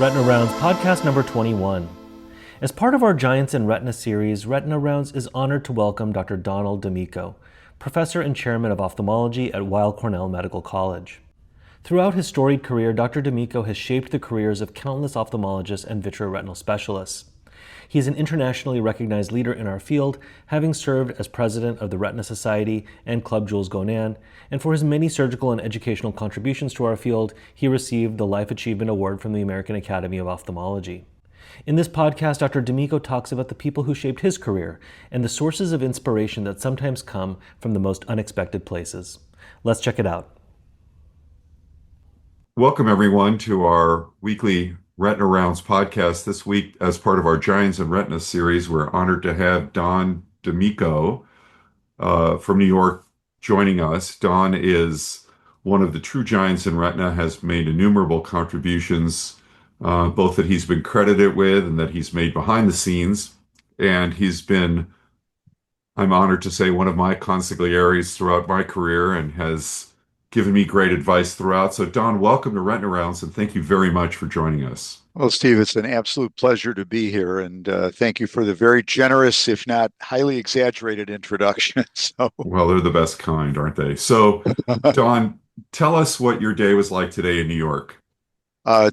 Retina Rounds podcast number 21. As part of our Giants in Retina series, Retina Rounds is honored to welcome Dr. Donald D'Amico, professor and chairman of ophthalmology at Weill Cornell Medical College. Throughout his storied career, Dr. D'Amico has shaped the careers of countless ophthalmologists and vitreoretinal specialists. He is an internationally recognized leader in our field, having served as president of the Retina Society and Club Jules Gonin, and for his many surgical and educational contributions to our field, he received the Life Achievement Award from the American Academy of Ophthalmology. In this podcast, Dr. D'Amico talks about the people who shaped his career and the sources of inspiration that sometimes come from the most unexpected places. Let's check it out. Welcome, everyone, to our weekly Retina Rounds podcast. This week, as part of our Giants and Retina series, we're honored to have Don D'Amico from New York joining us. Don is one of the true giants in Retina, has made innumerable contributions, both that he's been credited with and that he's made behind the scenes. And he's been, I'm honored to say, one of my consigliaries throughout my career and has given me great advice throughout. So, Don, welcome to Retina Rounds, and thank you very much for joining us. Well, Steve, it's an absolute pleasure to be here, and thank you for the very generous, if not highly exaggerated introduction. Well, they're the best kind, aren't they? So, Don, tell us what your day was like today in New York.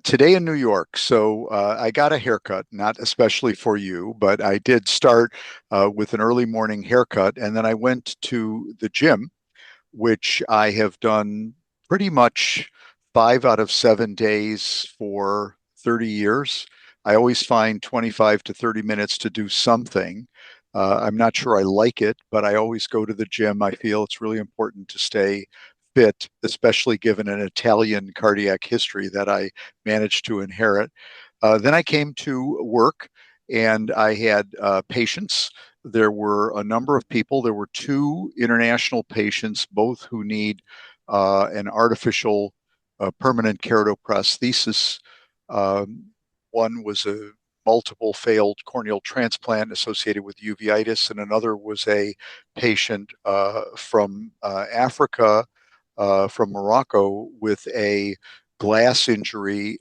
Today in New York, I got a haircut, not especially for you, but I did start with an early morning haircut, and then I went to the gym, which I have done pretty much 5 out of 7 days for 30 years. I always find 25 to 30 minutes to do something. I'm not sure I like it, but I always go to the gym. I feel it's really important to stay fit, especially given an Italian cardiac history that I managed to inherit. Then I came to work and I had patients. There were a number of people. There were 2 international patients, both who need an artificial permanent keratoprosthesis. One was a multiple failed corneal transplant associated with uveitis, and another was a patient from Africa, from Morocco, with a glass injury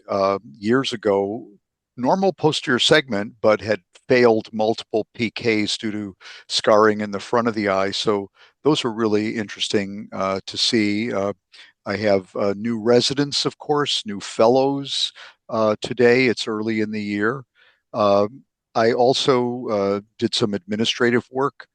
years ago, normal posterior segment, but had failed multiple PKs due to scarring in the front of the eye. So those are really interesting to see. I have new residents, of course, new fellows today. It's early in the year. I also did some administrative work.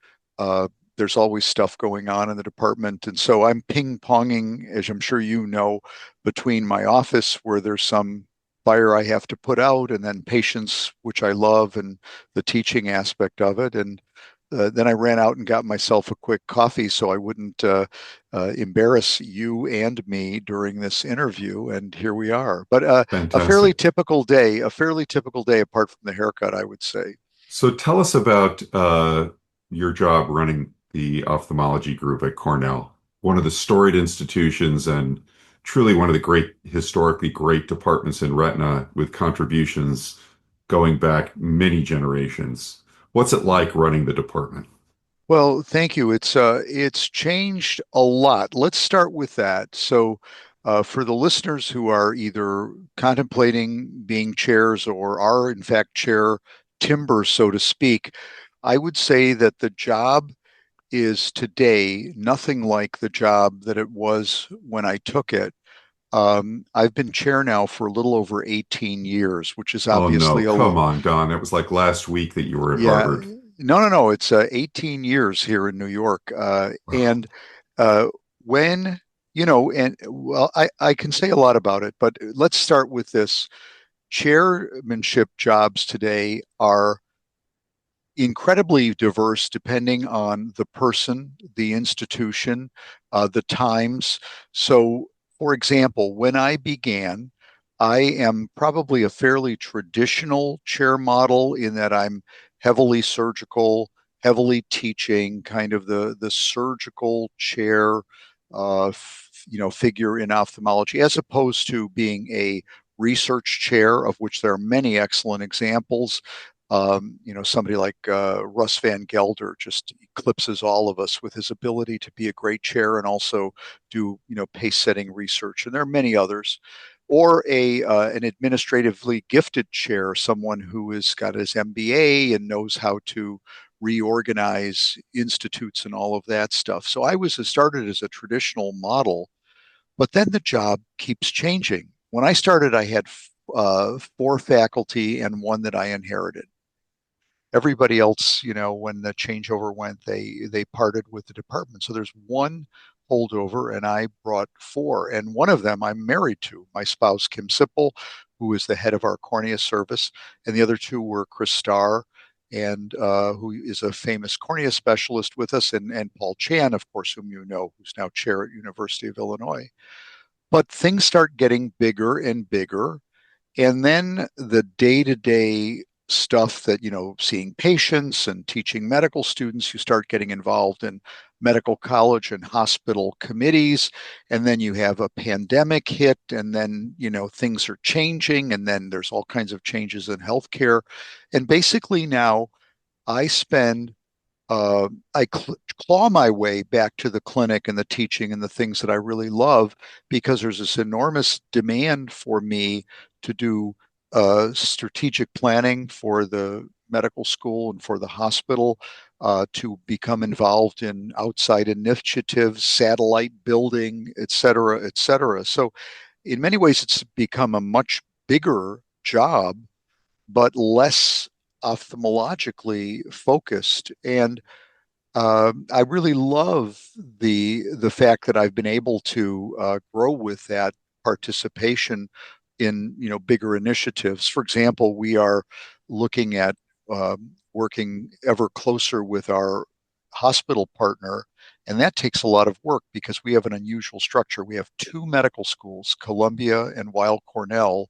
There's always stuff going on in the department. And so I'm ping-ponging, as I'm sure you know, between my office where there's some fire I have to put out, and then patients, which I love, and the teaching aspect of it. And then I ran out and got myself a quick coffee so I wouldn't embarrass you and me during this interview. And here we are. But a fairly typical day apart from the haircut, I would say. So tell us about your job running the ophthalmology group at Cornell, one of the storied institutions and truly one of the historically great departments in retina, with contributions going back many generations. What's it like running the department? Well, thank you. It's changed a lot. Let's start with that. So, for the listeners who are either contemplating being chairs or are in fact chair timber, so to speak, I would say that the job is today nothing like the job that it was when I took it. I've been chair now for a little over 18 years, which is obviously Oh no, come on, Don. It was like last week that you were at Harvard. No. It's 18 years here in New York. And when, and well, I can say a lot about it, but let's start with this. Chairmanship jobs today are incredibly diverse depending on the person, the institution, the times. So, for example, when I began, I am probably a fairly traditional chair model in that I'm heavily surgical, heavily teaching, kind of the surgical chair, figure in ophthalmology, as opposed to being a research chair, of which there are many excellent examples. Somebody like Russ Van Gelder just eclipses all of us with his ability to be a great chair and also do, pace setting research. And there are many others. or a an administratively gifted chair, someone who has got his MBA and knows how to reorganize institutes and all of that stuff. So I was started as a traditional model, but then the job keeps changing. When I started, I had four faculty and one that I inherited. Everybody else, when the changeover went, they parted with the department. So there's one holdover, and I brought four, and one of them I'm married to, my spouse Kim Sipple, who is the head of our cornea service, and the other two were Chris Starr, and who is a famous cornea specialist with us, and Paul Chan, of course, whom you know, who's now chair at University of Illinois. But things start getting bigger and bigger, and then the day-to-day stuff that, seeing patients and teaching medical students, you start getting involved in medical college and hospital committees. And then you have a pandemic hit, and then, things are changing, and then there's all kinds of changes in healthcare. And basically now I spend I claw my way back to the clinic and the teaching and the things that I really love, because there's this enormous demand for me to do strategic planning for the medical school and for the hospital, to become involved in outside initiatives, satellite building, et cetera, et cetera. So in many ways, it's become a much bigger job, but less ophthalmologically focused. And I really love the fact that I've been able to grow with that participation in bigger initiatives. For example, we are looking at working ever closer with our hospital partner, and that takes a lot of work because we have an unusual structure. We have two medical schools, Columbia and Weill Cornell,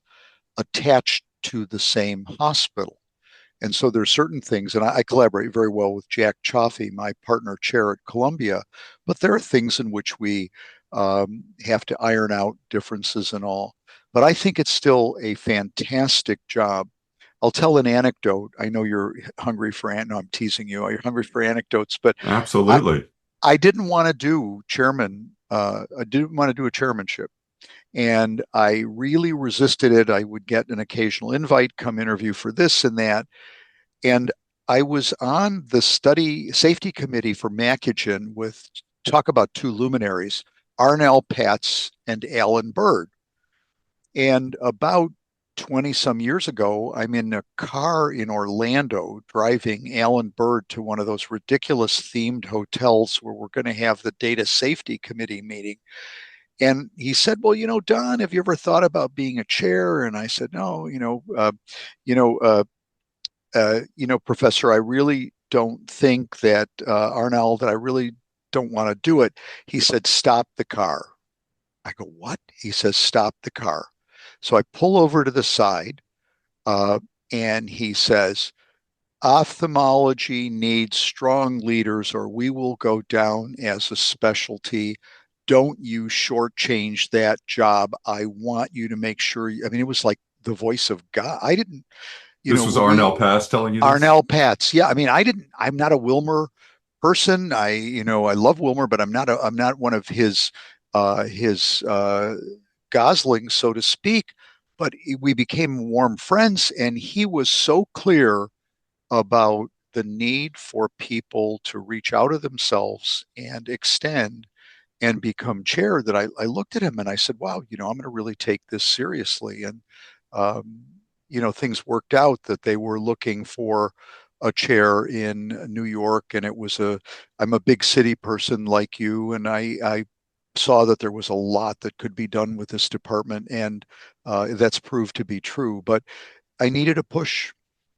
attached to the same hospital. And so there's certain things, and I collaborate very well with Jack Chaffee, my partner chair at Columbia, but there are things in which we have to iron out differences and all. But I think it's still a fantastic job. I'll tell an anecdote. I know you're hungry for no, I'm teasing you. You're hungry for anecdotes, but I, Absolutely. I didn't want to do chairman. I didn't want to do a chairmanship. And I really resisted it. I would get an occasional invite, come interview for this and that. And I was on the study safety committee for Macugen with, talk about two luminaries, Arnell Patz and Alan Bird. And about 20 some years ago, I'm in a car in Orlando driving Alan Bird to one of those ridiculous themed hotels where we're going to have the data safety committee meeting. And he said, "Well, Don, have you ever thought about being a chair?" And I said, "No, you know, uh, Professor, I really don't think that, Arnold, that I really don't want to do it." He said, "Stop the car." I go, "What?" He says, "Stop the car." So I pull over to the side, uh, and he says, "Ophthalmology needs strong leaders or we will go down as a specialty. Don't you shortchange that job. I want you to make sure." I mean, it was like the voice of God. I didn't, This was we Arnell Pass telling you this? Arnell Patz. Yeah, I mean, I'm not a Wilmer person. I love Wilmer, but I'm not one of his goslings, so to speak. But we became warm friends, and he was so clear about the need for people to reach out of themselves and extend and become chair, that I looked at him and I said, "Wow, I'm going to really take this seriously." And um, things worked out that they were looking for a chair in New York, and I'm a big city person like you, and I saw that there was a lot that could be done with this department, and that's proved to be true. But I needed a push,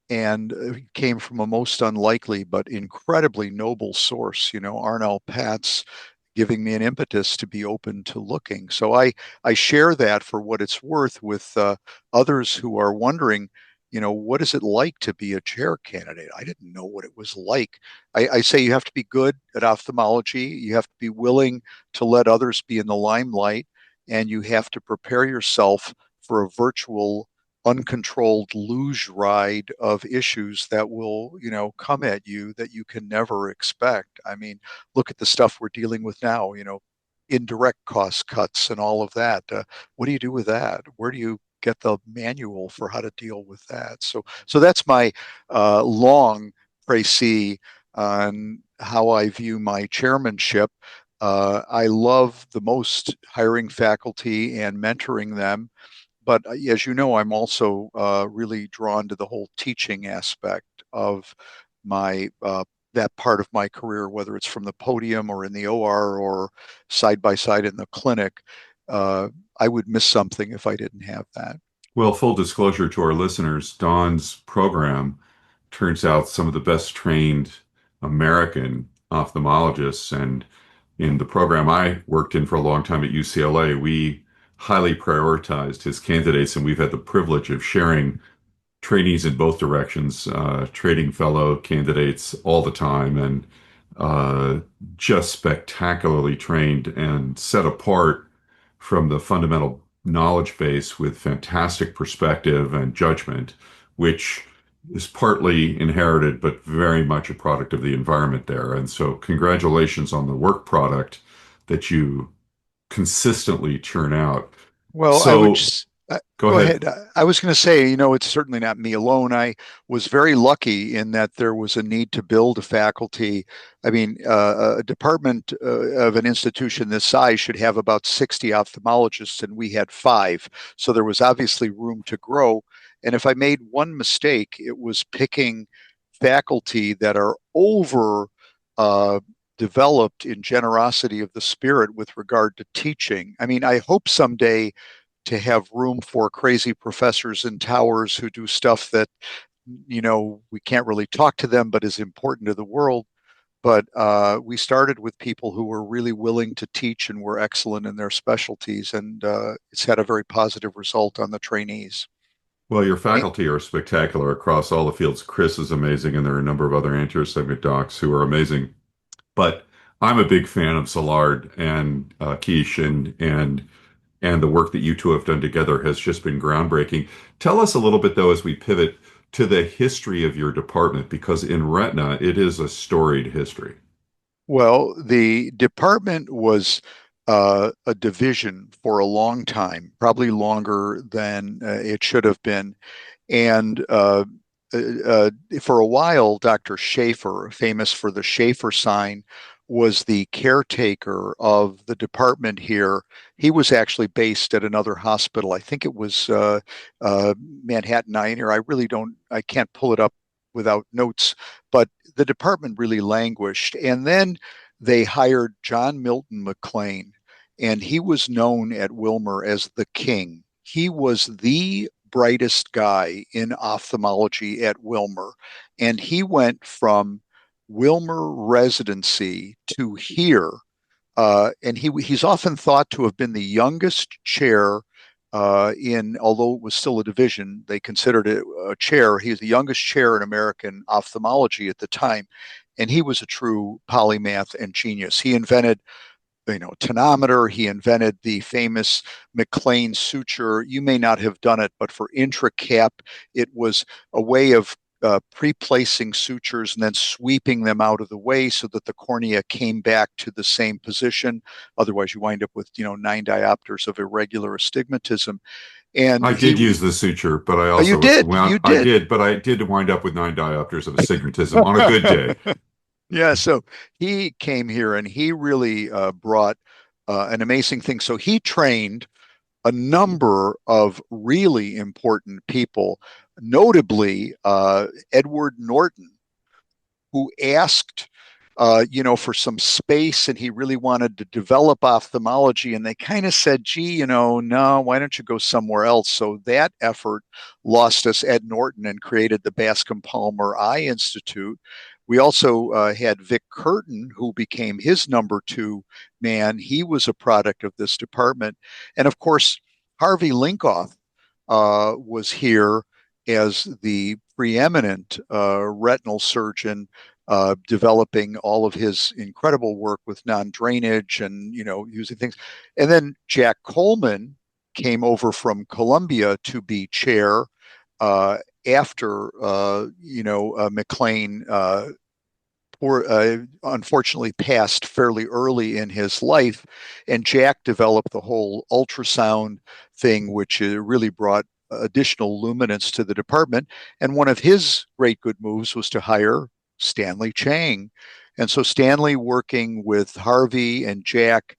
and it came from a most unlikely but incredibly noble source, Arnell Patz giving me an impetus to be open to looking. So I share that for what it's worth with others who are wondering, what is it like to be a chair candidate? I didn't know what it was like. I say you have to be good at ophthalmology. You have to be willing to let others be in the limelight, and you have to prepare yourself for a virtual uncontrolled luge ride of issues that will, come at you that you can never expect. I mean, look at the stuff we're dealing with now, indirect cost cuts and all of that. What do you do with that? Where do you get the manual for how to deal with that? So that's my long précis on how I view my chairmanship. I love the most hiring faculty and mentoring them. But as you know, I'm also really drawn to the whole teaching aspect of my that part of my career, whether it's from the podium or in the OR or side by side in the clinic. Uh, I would miss something if I didn't have that. Well, full disclosure to our listeners, Don's program turns out some of the best trained American ophthalmologists. And in the program I worked in for a long time at UCLA, we highly prioritized his candidates, and we've had the privilege of sharing trainees in both directions, trading fellow candidates all the time, and uh, just spectacularly trained and set apart from the fundamental knowledge base with fantastic perspective and judgment, which is partly inherited, but very much a product of the environment there. And so, congratulations on the work product that you consistently churn out. Well, I would So, just go go ahead. ahead. I was going to say, it's certainly not me alone. I was very lucky in that there was a need to build a faculty. I mean, a department of an institution this size should have about 60 ophthalmologists, and we had five. So there was obviously room to grow. And if I made one mistake, it was picking faculty that are over uh, developed in generosity of the spirit with regard to teaching. I mean, I hope someday to have room for crazy professors in towers who do stuff that, we can't really talk to them, but is important to the world. But we started with people who were really willing to teach and were excellent in their specialties, and it's had a very positive result on the trainees. Well, your Eh, faculty are spectacular across all the fields. Chris is amazing, and there are a number of other anterior segment docs who are amazing. But I'm a big fan of Szilard and Keish, and the work that you two have done together has just been groundbreaking. Tell us a little bit, though, as we pivot to the history of your department, because in retina, it is a storied history. Well, the department was a division for a long time, probably longer than it should have been. And for a while, Dr. Schaefer, famous for the Schaefer sign, was the caretaker of the department here. He was actually based at another hospital. I think it was uh, Manhattan Eye. I really don't, I can't pull it up without notes, but the department really languished. And then they hired John Milton McLean, and he was known at Wilmer as the King. He was the brightest guy in ophthalmology at Wilmer. And he went from Wilmer residency to here. And he's often thought to have been the youngest chair although it was still a division, they considered it a chair. He was the youngest chair in American ophthalmology at the time. And he was a true polymath and genius. He invented tonometer. He invented the famous McLean suture. You may not have done it, but for intracap, it was a way of pre-placing sutures and then sweeping them out of the way so that the cornea came back to the same position. Otherwise, you wind up with 9 diopters of irregular astigmatism. And I he, did use the suture, but I you also did, wound, you I did. did, but I did wind up with 9 diopters of astigmatism on a good day. Yeah, so he came here and he really brought an amazing thing. So he trained a number of really important people, notably Edward Norton, who asked, for some space, and he really wanted to develop ophthalmology. And they kind of said, "Gee, no, why don't you go somewhere else?" So that effort lost us Ed Norton and created the Bascom Palmer Eye Institute. We also had Vic Curtin, who became his number two man. He was a product of this department, and of course, Harvey Linkoff was here as the preeminent retinal surgeon, developing all of his incredible work with non-drainage and using things. And then Jack Coleman came over from Columbia to be chair after McLean unfortunately passed fairly early in his life. And Jack developed the whole ultrasound thing, which really brought additional luminance to the department. And one of his great good moves was to hire Stanley Chang. And so Stanley, working with Harvey and Jack,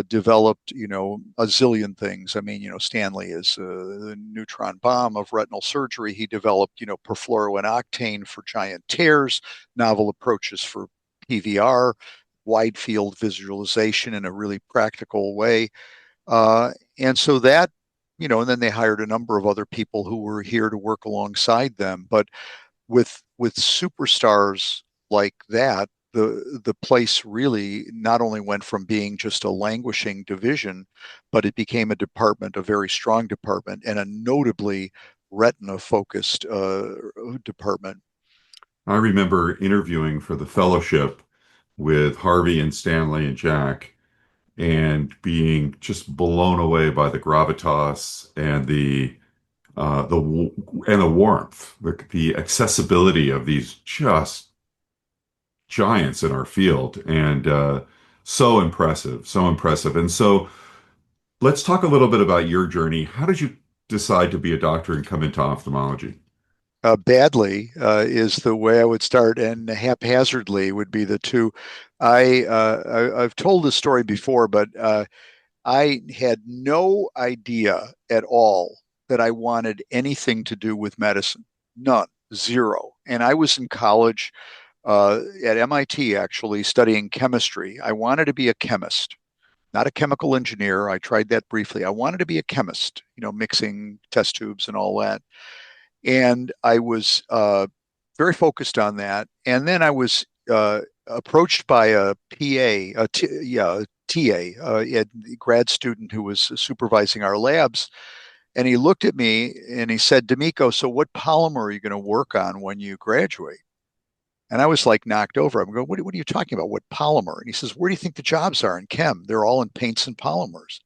developed, a zillion things. I mean, Stanley is the neutron bomb of retinal surgery. He developed, perfluorooctane for giant tears, novel approaches for PVR, wide field visualization in a really practical way. And so that, and then they hired a number of other people who were here to work alongside them. But with superstars like that, the place really not only went from being just a languishing division, but it became a department, a very strong department, and a notably retina focused department. I remember interviewing for the fellowship with Harvey and Stanley and Jack and being just blown away by the gravitas and the warmth, the accessibility of these just giants in our field, and so impressive, so impressive. And so let's talk a little bit about your journey. How did you decide to be a doctor and come into ophthalmology? Badly is the way I would start, and haphazardly would be the two. I've told this story before, but I had no idea at all that I wanted anything to do with medicine. None, zero. And I was in college at MIT, actually studying chemistry. I wanted to be a chemist, not a chemical engineer. I tried that briefly. I wanted to be a chemist, mixing test tubes and all that. And I was very focused on that. And then I was approached by a TA, a grad student who was supervising our labs. And he looked at me and he said, D'Amico, so what polymer are you going to work on when you graduate? And I was like knocked over. I'm going, what are you talking about? What polymer? And he says, where do you think the jobs are in chem? They're all in paints and polymers.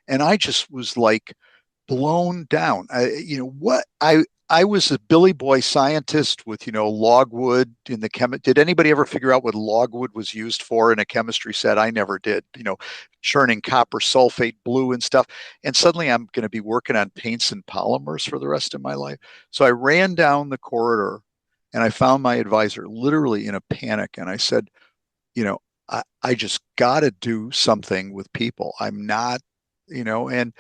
And I just was like blown down. I was a Billy Boy scientist with, logwood in the chem. Did anybody ever figure out what logwood was used for in a chemistry set? I never did, churning copper sulfate blue and stuff. And suddenly I'm going to be working on paints and polymers for the rest of my life. So I ran down the corridor and I found my advisor literally in a panic. And I said, I just got to do something with people. I'm not, and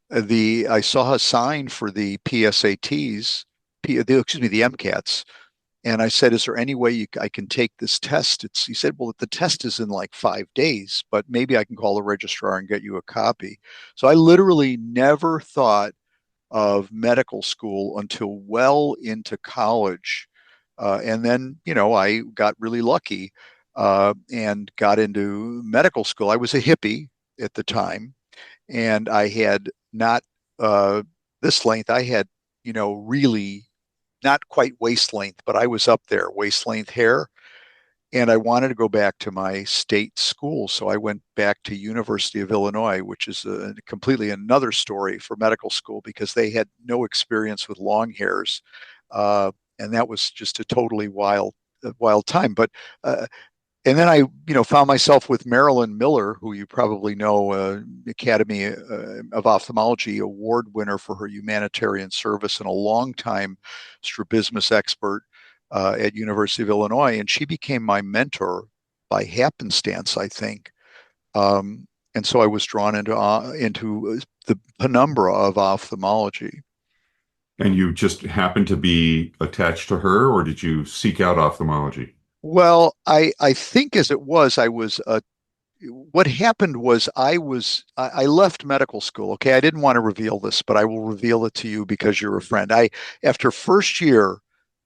I saw a sign for the PSATs, the MCATs, and I said, "Is there any way I can take this test?" He said, "Well, the test is in like 5 days, but maybe I can call the registrar and get you a copy." So I literally never thought of medical school until well into college, and then I got really lucky and got into medical school. I was a hippie at the time, and I had not this length. I had, really not quite waist length, but I was up there, waist length hair. And I wanted to go back to my state school. So I went back to University of Illinois, which is completely another story for medical school because they had no experience with long hairs. And that was just a totally wild time. But and then I, found myself with Marilyn Miller, who you probably know, Academy of Ophthalmology award winner for her humanitarian service and a longtime strabismus expert at University of Illinois, and she became my mentor by happenstance, I think. And so I was drawn into the penumbra of ophthalmology. And you just happened to be attached to her, or did you seek out ophthalmology? Well, I think as it was, I was what happened was I left medical school. Okay, I didn't want to reveal this, but I will reveal it to you because you're a friend. I After first year,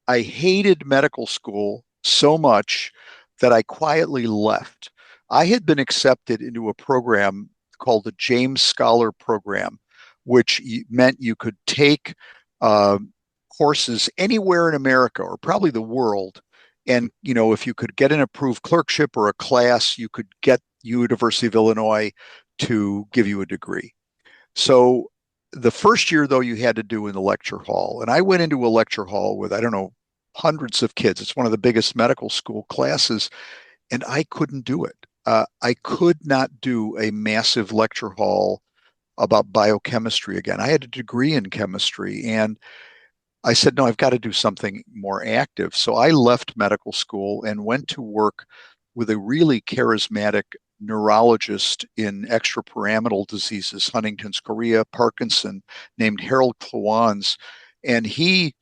I hated medical school so much that I quietly left. I had been accepted into a program called the James Scholar Program, which meant you could take uh, courses anywhere in America or probably the world. And, if you could get an approved clerkship or a class, you could get University of Illinois to give you a degree. So the first year, though, you had to do in the lecture hall. And I went into a lecture hall with, I don't know, hundreds of kids. It's one of the biggest medical school classes, and I couldn't do it. I could not do a massive lecture hall about biochemistry again. I had a degree in chemistry, and I said, no, I've got to do something more active. So I left medical school and went to work with a really charismatic neurologist in extrapyramidal diseases, Huntington's chorea, Parkinson, named Harold Klawans. And he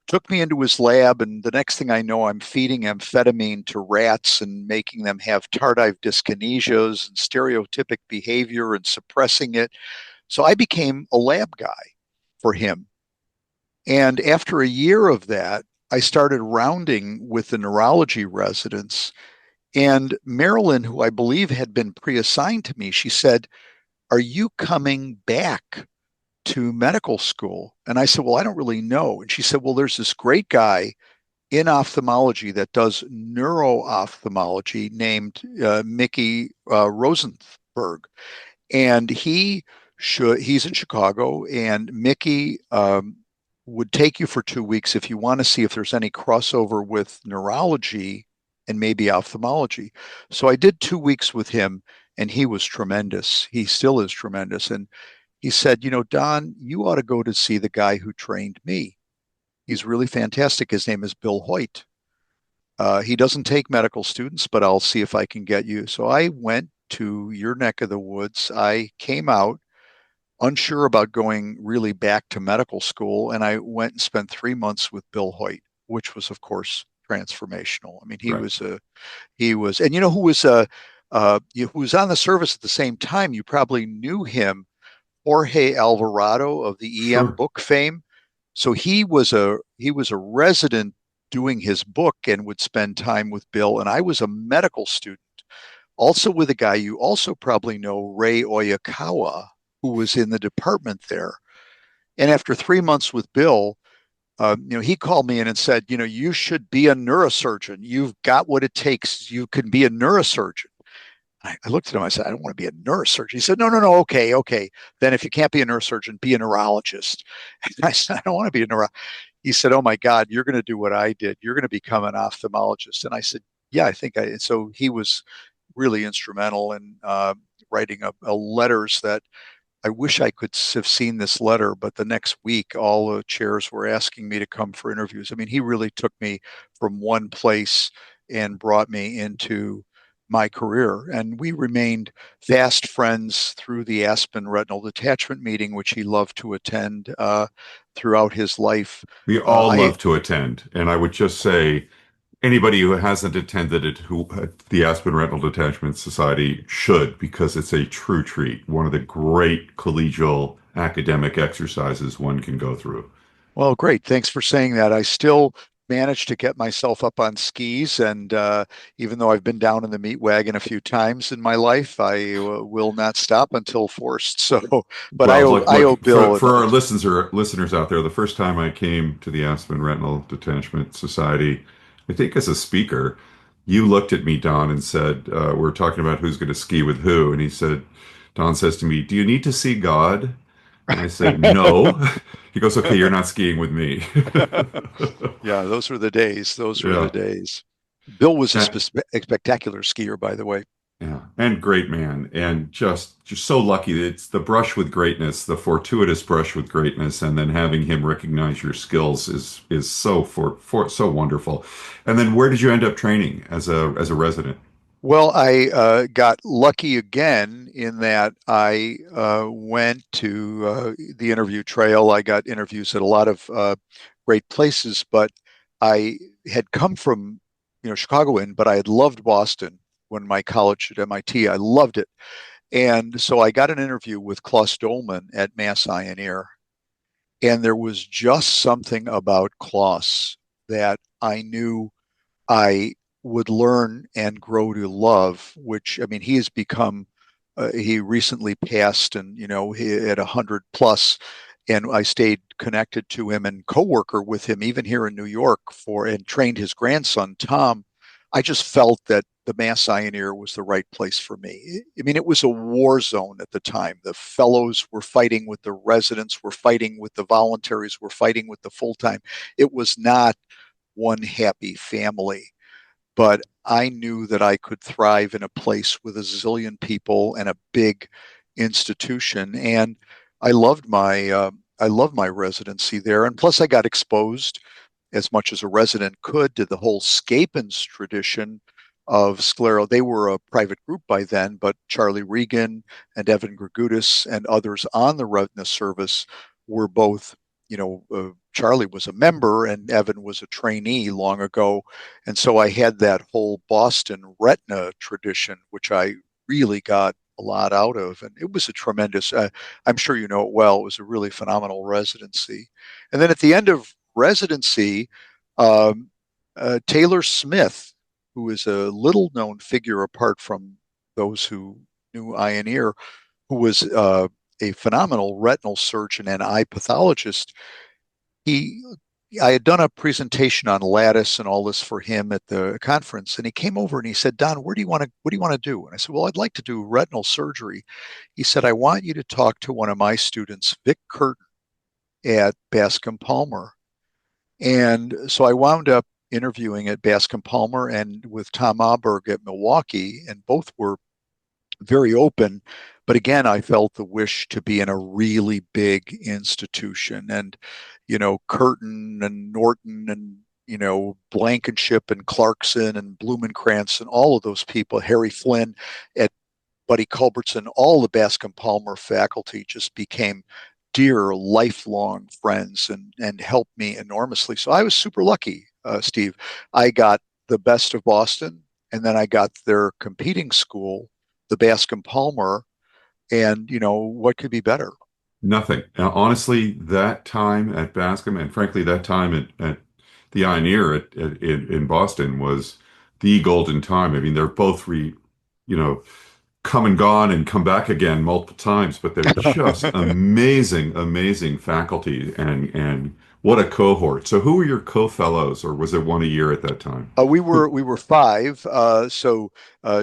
took me into his lab, and the next thing I know, I'm feeding amphetamine to rats and making them have tardive dyskinesias and stereotypic behavior and suppressing it. So I became a lab guy for him. And after a year of that, I started rounding with the neurology residents. And Marilyn, who I believe had been pre assigned to me, she said, "Are you coming back to medical school?" And I said, "Well, I don't really know." And she said, "Well, there's this great guy in ophthalmology that does neuro ophthalmology named Mickey Rosenberg. And he's in Chicago, and Mickey would take you for 2 weeks if you want to see if there's any crossover with neurology and maybe ophthalmology." So I did 2 weeks with him, and he was tremendous. He still is tremendous. And he said, "Don, you ought to go to see the guy who trained me. He's really fantastic. His name is Bill Hoyt. He doesn't take medical students, but I'll see if I can get you." So I went to your neck of the woods. I came out unsure about going really back to medical school, and I went and spent 3 months with Bill Hoyt, which was, of course, transformational. I mean, Right. and who was on the service at the same time. You probably knew him, Jorge Alvarado of the EM Sure. book fame. So he was a resident doing his book and would spend time with Bill. And I was a medical student, also with a guy you also probably know, Ray Oyakawa, who was in the department there. And after 3 months with Bill, he called me in and said, "You should be a neurosurgeon. You've got what it takes. You can be a neurosurgeon." I looked at him. I said, "I don't want to be a neurosurgeon." He said, "No, no, no. Okay, okay. Then if you can't be a neurosurgeon, be a neurologist." And I said, "I don't want to be a neuro." He said, "Oh my God, you're going to do what I did. You're going to become an ophthalmologist." And I said, "Yeah, I think I." And so he was really instrumental in writing a letters that I wish I could have seen this letter, but the next week, all the chairs were asking me to come for interviews. I mean, he really took me from one place and brought me into my career. And we remained fast friends through the Aspen Retinal Detachment meeting, which he loved to attend throughout his life. We Uh, all I love to attend. And I would just say anybody who hasn't attended it, the Aspen Retinal Detachment Society should, because it's a true treat. One of the great collegial academic exercises one can go through. Well, great. Thanks for saying that. I still managed to get myself up on skis, and even though I've been down in the meat wagon a few times in my life, I will not stop until forced. So, but I Well, owe look, I owe look for, Bill for another. our listeners out there, the first time I came to the Aspen Retinal Detachment Society, I think as a speaker, you looked at me, Don, and said, we're talking about who's going to ski with who. And he said, Don says to me, "Do you need to see God?" And I said, "No." He goes, "Okay, you're not skiing with me." Yeah, those were the days. Those were the Yeah. days. Bill was a And, spectacular skier, by the way. yeah. And great man. And just so lucky. It's the brush with greatness, the fortuitous brush with greatness, and then having him recognize your skills is so wonderful. And then where did you end up training as a resident? Well, I got lucky again in that I went to the interview trail. I got interviews at a lot of great places, but I had come from, Chicagoan, but I had loved Boston when my college at MIT. I loved it. And so I got an interview with Klaus Dolman at Mass Eye and Ear. And there was just something about Klaus that I knew I would learn and grow to love, which, I mean, he has become, he recently passed and, he at 100 plus, and I stayed connected to him and co-worker with him, even here in New York and trained his grandson, Tom. I just felt that the Mass Eye and Ear was the right place for me. I mean, it was a war zone at the time. The fellows were fighting with the residents, were fighting with the voluntaries, were fighting with the full-time. It was not one happy family. But I knew that I could thrive in a place with a zillion people and a big institution. And I loved my I loved my residency there. And plus, I got exposed as much as a resident could to the whole Scapin's tradition of sclero. They were a private group by then, but Charlie Regan and Evan Gregutis and others on the retina service were both, Charlie was a member and Evan was a trainee long ago. And so I had that whole Boston retina tradition, which I really got a lot out of. And it was a tremendous, I'm sure you know it well, it was a really phenomenal residency. And then at the end of residency, um, Taylor Smith, who is a little known figure apart from those who knew eye and ear, who was a phenomenal retinal surgeon and eye pathologist. He, I had done a presentation on lattice and all this for him at the conference, and he came over and he said, "Don, what do you want to do?" And I said, "Well, I'd like to do retinal surgery." He said, "I want you to talk to one of my students, Vic Curtin, at Bascom Palmer." And so I wound up interviewing at Bascom Palmer and with Tom Aberg at Milwaukee, and both were very open. But again, I felt the wish to be in a really big institution. And, Curtin and Norton and, Blankenship and Clarkson and Blumenkrantz and all of those people, Harry Flynn at Buddy Culbertson, all the Bascom Palmer faculty just became dear, lifelong friends and helped me enormously. So I was super lucky, Steve. I got the best of Boston, and then I got their competing school, the Bascom Palmer, and what could be better? Nothing. Honestly, that time at Bascom, and frankly, that time at the Ioneer in Boston was the golden time. I mean, they're both you know, come and gone and come back again multiple times, but they're just amazing, amazing faculty and what a cohort. So who were your co-fellows, or was it one a year at that time? We were five.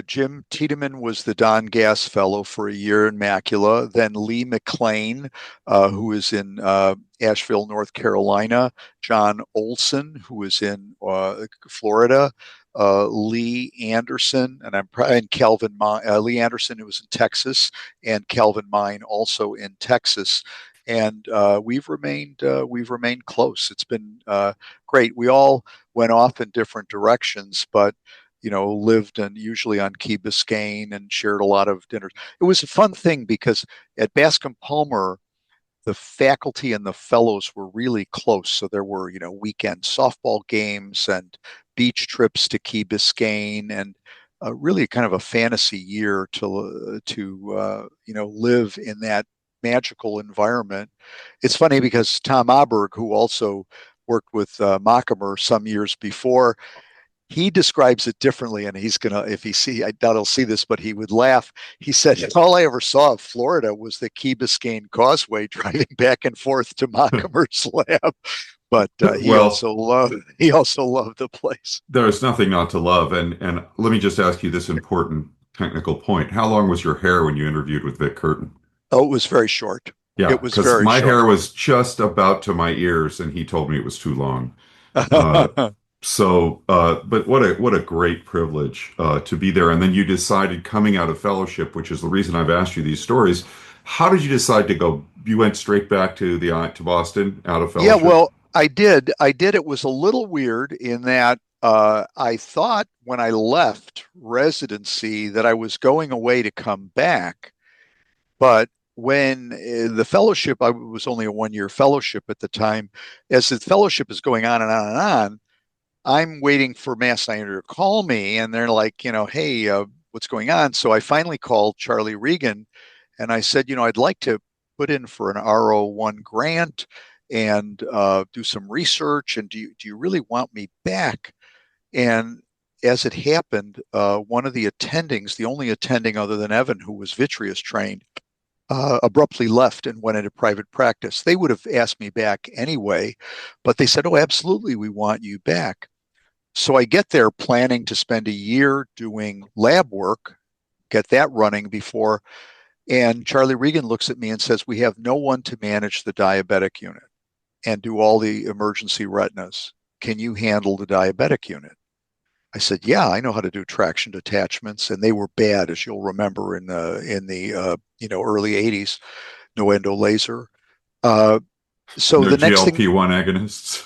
Jim Tiedemann was the Don Gass Fellow for a year in macula. Then Lee McLean, who is in Asheville, North Carolina. John Olson, who is in Florida. Lee Anderson, and Calvin Lee Anderson, who was in Texas, and Calvin Mine, also in Texas. And we've remained close. It's been great. We all went off in different directions, but lived and usually on Key Biscayne and shared a lot of dinners. It was a fun thing because at Bascom Palmer, the faculty and the fellows were really close. So there were, weekend softball games and beach trips to Key Biscayne, and really kind of a fantasy year to live in that magical environment. It's funny because Tom Aberg, who also worked with Makamer some years before, he describes it differently, and he's gonna, if he see, I doubt he'll see this, but he would laugh. He said, "All I ever saw of Florida was the Key Biscayne Causeway driving back and forth to Makamer's lab." But Well, he also loved the place. there's nothing not to love. And let me just ask you this important technical point. How long was your hair when you interviewed with Vic Curtin? Oh, it was very short. Yeah, It was because very my hair short. was just about to my ears, and he told me it was too long. Uh, but what a great privilege to be there. And then you decided, coming out of fellowship, which is the reason I've asked you these stories. How did you decide to go? You went straight back to to Boston out of Yeah, fellowship. well, I did. I did. It was a little weird in that I thought when I left residency that I was going away to come back. But when the fellowship, I was only a 1 year fellowship at the time. As the fellowship is going on and on and on, I'm waiting for Mass Eye to call me, and they're like, hey, what's going on? So I finally called Charlie Regan, and I said, I'd like to put in for an RO1 grant and do some research. And do you really want me back? And as it happened, one of the attendings, the only attending other than Evan, who was vitreous trained, abruptly left and went into private practice. They would have asked me back anyway, but they said, "Oh, absolutely, we want you back." So I get there planning to spend a year doing lab work, get that running before. And Charlie Regan looks at me and says, "We have no one to manage the diabetic unit and do all the emergency retinas. can you handle the diabetic unit? I said, yeah, I know how to do traction detachments, and they were bad, as you'll remember in the early '80s. No endo laser. Uh, so No the next thing, GLP-1 agonists.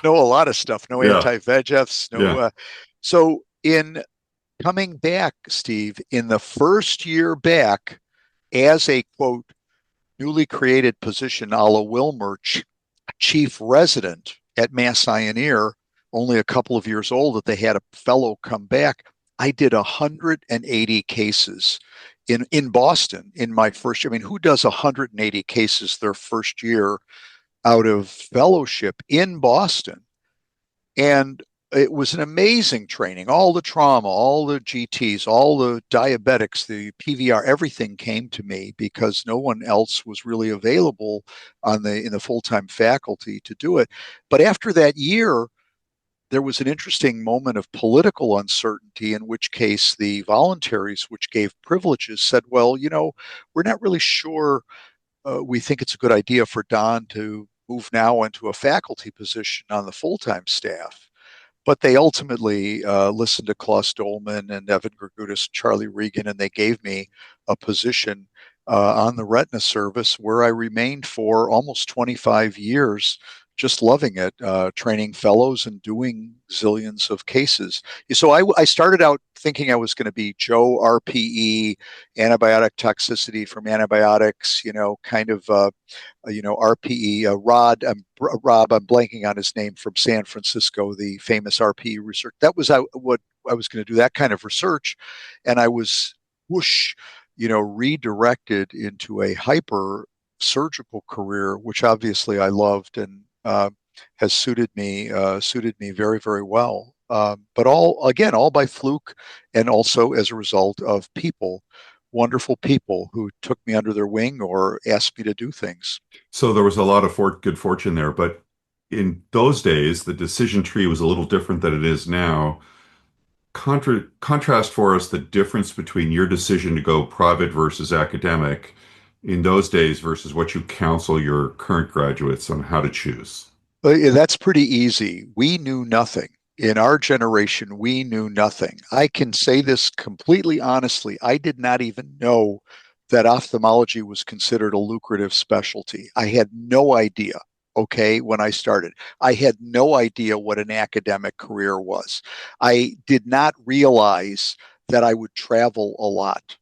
no, a lot of stuff. No Yeah, anti-VEGFs. No. yeah. So in coming back, Steve, in the first year back as a quote newly created position, a la Wilmer, chief resident at Mass Eye and Ear, only a couple of years old, that they had a fellow come back. I did 180 cases in Boston in my first year. I mean, who does 180 cases their first year out of fellowship in Boston? And it was an amazing training. All the trauma, all the GTs, all the diabetics, the PVR, everything came to me because no one else was really available in the full-time faculty to do it. But after that year, there was an interesting moment of political uncertainty, in which case the voluntaries, which gave privileges, said, well, we're not really sure. We think it's a good idea for Don to move now into a faculty position on the full-time staff. But they ultimately listened to Klaus Dolman and Evan Gregutis, Charlie Regan, and they gave me a position on the retina service, where I remained for almost 25 years, just loving it, training fellows and doing zillions of cases. So I started out thinking I was going to be Joe RPE, antibiotic toxicity from antibiotics, kind of RPE, Rob, I'm blanking on his name, from San Francisco, the famous RPE research. That was what I was going to do, that kind of research. And I was whoosh, redirected into a hyper surgical career, which obviously I loved and has suited me very, very well. But all by fluke, and also as a result of people, wonderful people who took me under their wing or asked me to do things. So there was a lot of good fortune there, but in those days, the decision tree was a little different than it is now. Contrast for us the difference between your decision to go private versus academic in those days versus what you counsel your current graduates on how to choose. That's pretty easy. We knew nothing. In our generation, we knew nothing. I can say this completely honestly. I did not even know that ophthalmology was considered a lucrative specialty. I had no idea, okay, when I started. I had no idea what an academic career was. I did not realize that I would travel a lot.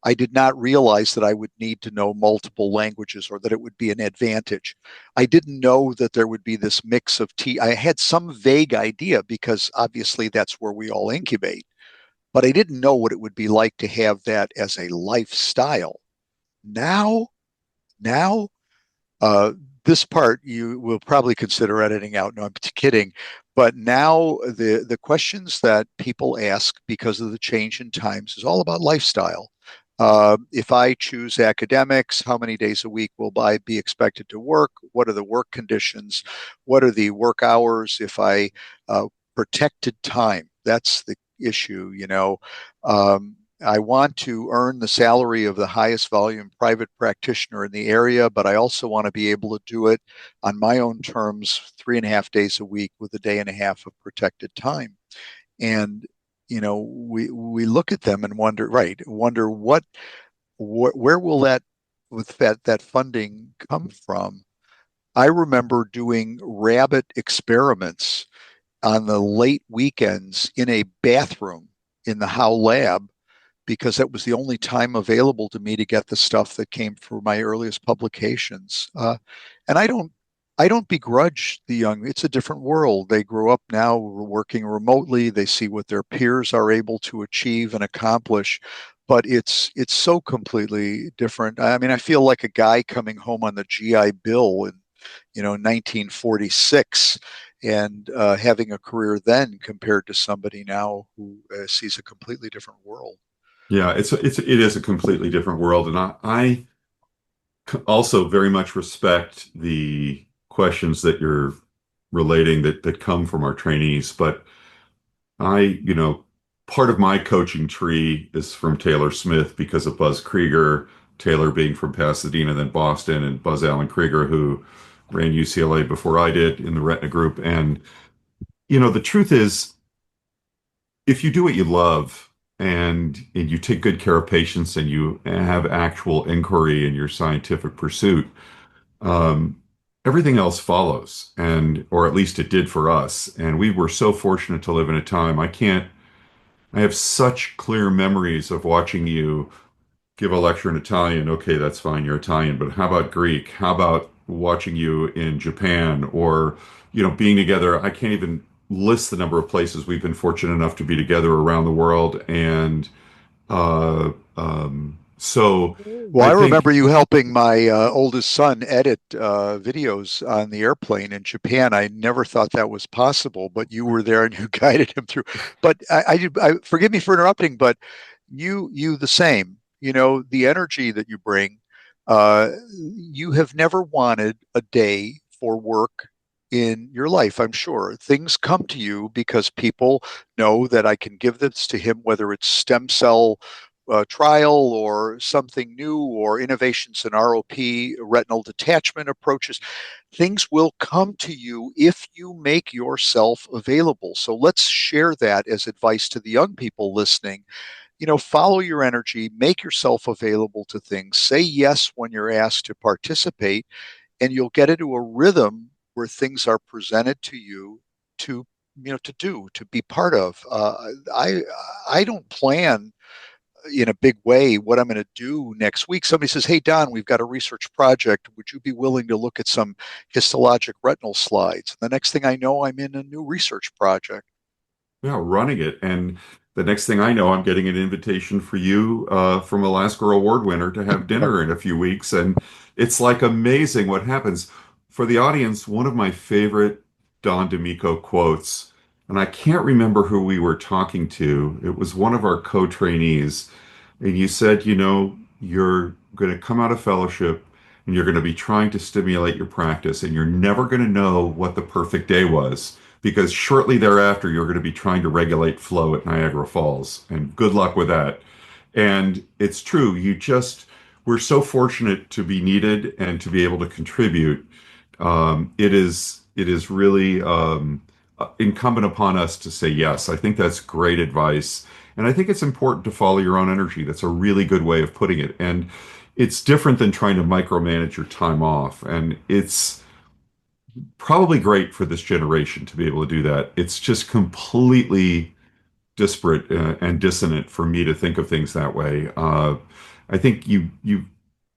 I did not realize that I would need to know multiple languages, or that it would be an advantage. I didn't know that there would be this mix of I had some vague idea, because obviously that's where we all incubate, but I didn't know what it would be like to have that as a lifestyle. Now, now, uh, this part you will probably consider editing out. No, I'm kidding. But now the questions that people ask because of the change in times is all about lifestyle. If I choose academics, how many days a week will I be expected to work? What are the work conditions? What are the work hours? If I protected time, that's the issue. I want to earn the salary of the highest volume private practitioner in the area, but I also want to be able to do it on my own terms, 3.5 days a week with a day and a half of protected time. And we look at them and wonder where will that funding come from? I remember doing rabbit experiments on the late weekends in a bathroom in the Howe lab, because that was the only time available to me to get the stuff that came from my earliest publications. And I don't begrudge the young. It's a different world. They grow up now working remotely. They see what their peers are able to achieve and accomplish, but it's so completely different. I mean, I feel like a guy coming home on the GI Bill in 1946, and having a career then, compared to somebody now who sees a completely different world. Yeah, it is a completely different world, and I also very much respect the questions that you're relating that come from our trainees. But part of my coaching tree is from Taylor Smith because of Buzz Krieger, Taylor being from Pasadena, then Boston, and Buzz Allen Krieger, who ran UCLA before I did in the retina group. And, the truth is, if you do what you love and you take good care of patients and you have actual inquiry in your scientific pursuit, um, everything else follows. And, or at least it did for us. And we were so fortunate to live in a time. I have such clear memories of watching you give a lecture in Italian. Okay, that's fine, you're Italian, but how about Greek? How about watching you in Japan or, being together? I can't even list the number of places we've been fortunate enough to be together around the world. And so Well, I I think, remember you helping my oldest son edit videos on the airplane in Japan. I never thought that was possible, but you were there and you guided him through. But forgive me for interrupting, but you the same. The energy that you bring. You have never wanted a day for work in your life. I'm sure things come to you because people know that I can give this to him, whether it's stem cell trial or something new or innovations in ROP, retinal detachment approaches. Things will come to you if you make yourself available. So let's share that as advice to the young people listening. Follow your energy, make yourself available to things, say yes when you're asked to participate, and you'll get into a rhythm where things are presented to you to to be part of. I don't plan in a big way what I'm going to do next week. Somebody says, "Hey, Don, we've got a research project. Would you be willing to look at some histologic retinal slides?" And the next thing I know, I'm in a new research project. yeah, running it. And the next thing I know, I'm getting an invitation for you from a Lasker Award winner to have dinner in a few weeks. And it's like amazing what happens. For the audience, one of my favorite Don D'Amico quotes, and I can't remember who we were talking to. It was one of our co-trainees. And you said, you're going to come out of fellowship and you're going to be trying to stimulate your practice, and you're never going to know what the perfect day was because shortly thereafter you're going to be trying to regulate flow at Niagara Falls. And good luck with that. And it's true. We're so fortunate to be needed and to be able to contribute. It is really incumbent upon us to say yes. I think that's great advice. And I think it's important to follow your own energy. That's a really good way of putting it. And it's different than trying to micromanage your time off. And it's probably great for this generation to be able to do that. It's just completely disparate and dissonant for me to think of things that way. I think you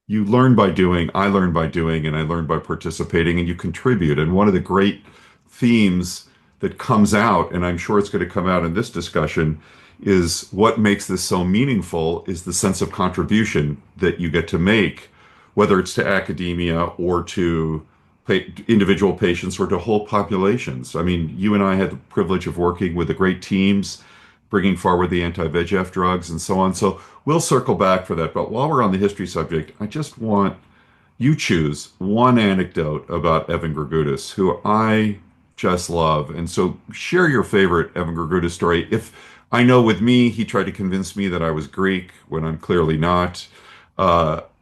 learn by doing, I learn by doing, and I learn by participating, and you contribute. And one of the great themes that comes out, and I'm sure it's going to come out in this discussion, is what makes this so meaningful is the sense of contribution that you get to make, whether it's to academia or to individual patients or to whole populations. I mean, you and I had the privilege of working with the great teams, bringing forward the anti-VEGF drugs and so on. So we'll circle back for that. But while we're on the history subject, I just want you choose one anecdote about Evan Grigutis, who I just love. And so share your favorite Evan Grigutis story. If I know with me, he tried to convince me that I was Greek when I'm clearly not.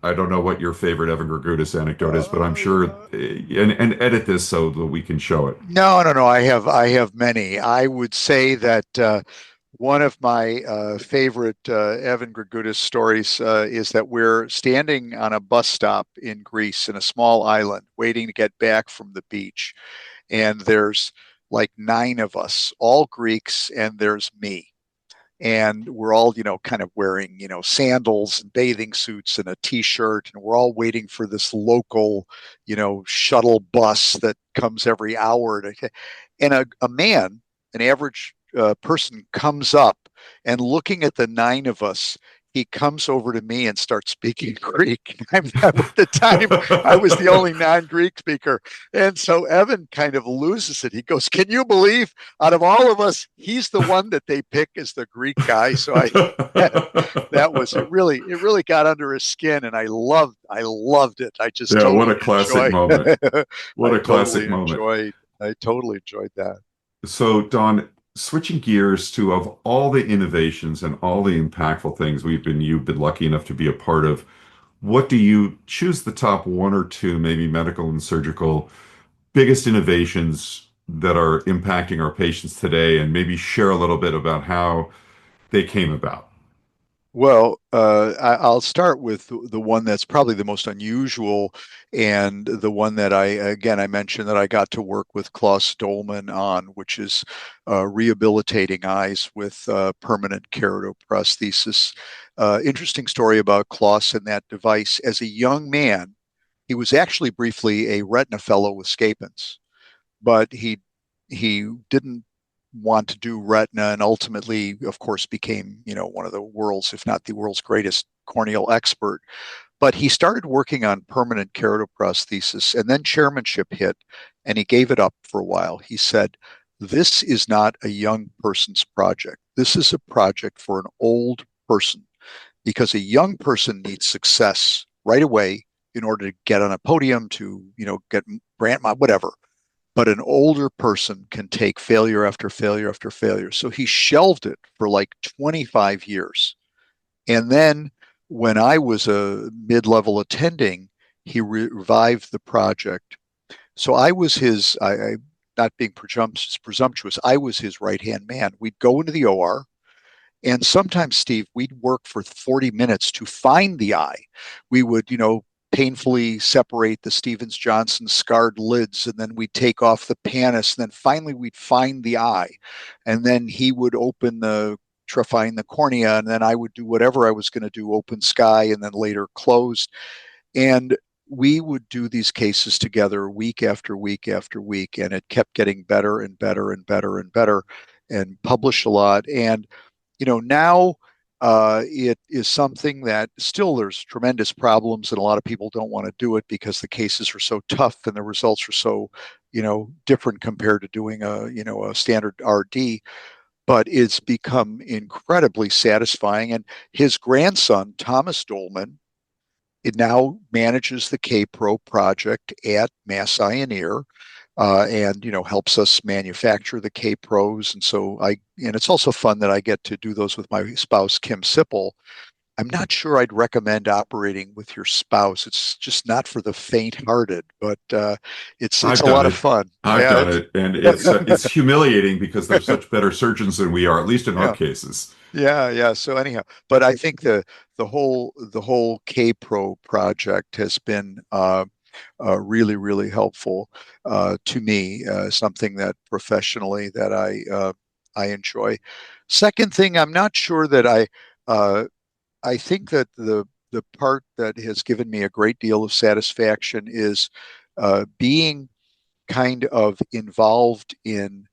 I don't know what your favorite Evan Grigutis anecdote is, but I'm sure, Uh, and edit this so that we can show it. no, no, no. I have many. I would say that one of my favorite Evan Grigutis stories is that we're standing on a bus stop in Greece in a small island, waiting to get back from the beach, and there's like nine of us, all Greeks, and there's me. And we're all kind of wearing sandals and bathing suits and a t-shirt, and we're all waiting for this local shuttle bus that comes every hour and a man, an average person, comes up, and looking at the nine of us, he comes over to me and starts speaking Greek. At the time, I was the only non-Greek speaker. And so Evan kind of loses it. He goes, "Can you believe out of all of us, he's the one that they pick as the Greek guy?" So that was it really got under his skin, and I loved it. I just Yeah, what totally a classic enjoyed moment. What I a classic totally moment. enjoyed I totally enjoyed that. So, Don, switching gears to of all the innovations and all the impactful things you've been lucky enough to be a part of, what do you choose the top one or two, maybe medical and surgical, biggest innovations that are impacting our patients today, and maybe share a little bit about how they came about? Well, I'll start with the one that's probably the most unusual, and the one that I mentioned that I got to work with Klaus Dolman on, which is rehabilitating eyes with permanent keratoprosthesis. Interesting story about Klaus and that device. As a young man, he was actually briefly a retina fellow with Scapins, but he didn't want to do retina, and ultimately, of course, became one of the world's, if not the world's greatest corneal expert. But he started working on permanent keratoprosthesis, and then chairmanship hit, and he gave it up for a while. He said, "This is not a young person's project. This is a project for an old person, because a young person needs success right away in order to get on a podium, to get brand, whatever, but an older person can take failure after failure after failure." So he shelved it for like 25 years. And then when I was a mid level attending, he revived the project. So I was not being presumptuous, I was his right hand man. We'd go into the OR, and sometimes, Steve, we'd work for 40 minutes to find the eye. We would, painfully separate the Stevens Johnson scarred lids, and then we'd take off the pannus, and then finally we'd find the eye. And then he would find the cornea, and then I would do whatever I was going to do, open sky, and then later closed. And we would do these cases together week after week after week, and it kept getting better and better and better and better, and published a lot. And now it is something that still there's tremendous problems, and a lot of people don't want to do it because the cases are so tough and the results are so, different compared to doing a standard RD. But it's become incredibly satisfying. And his grandson, Thomas Dolman, it now manages the K-Pro project at Mass Eye and Ear, and helps us manufacture the K Pros. And it's also fun that I get to do those with my spouse, Kim Sipple. I'm not sure I'd recommend operating with your spouse. It's just not for the faint-hearted, but it's I've a done lot of it. fun. I've Yeah, done it, and it's humiliating because they're such better surgeons than we are, at least in our yeah, cases. yeah. So anyhow, but I think the whole K Pro project has been really, really helpful to me. Something that professionally that I enjoy. Second thing, I'm not sure that I think that the part that has given me a great deal of satisfaction is being kind of involved in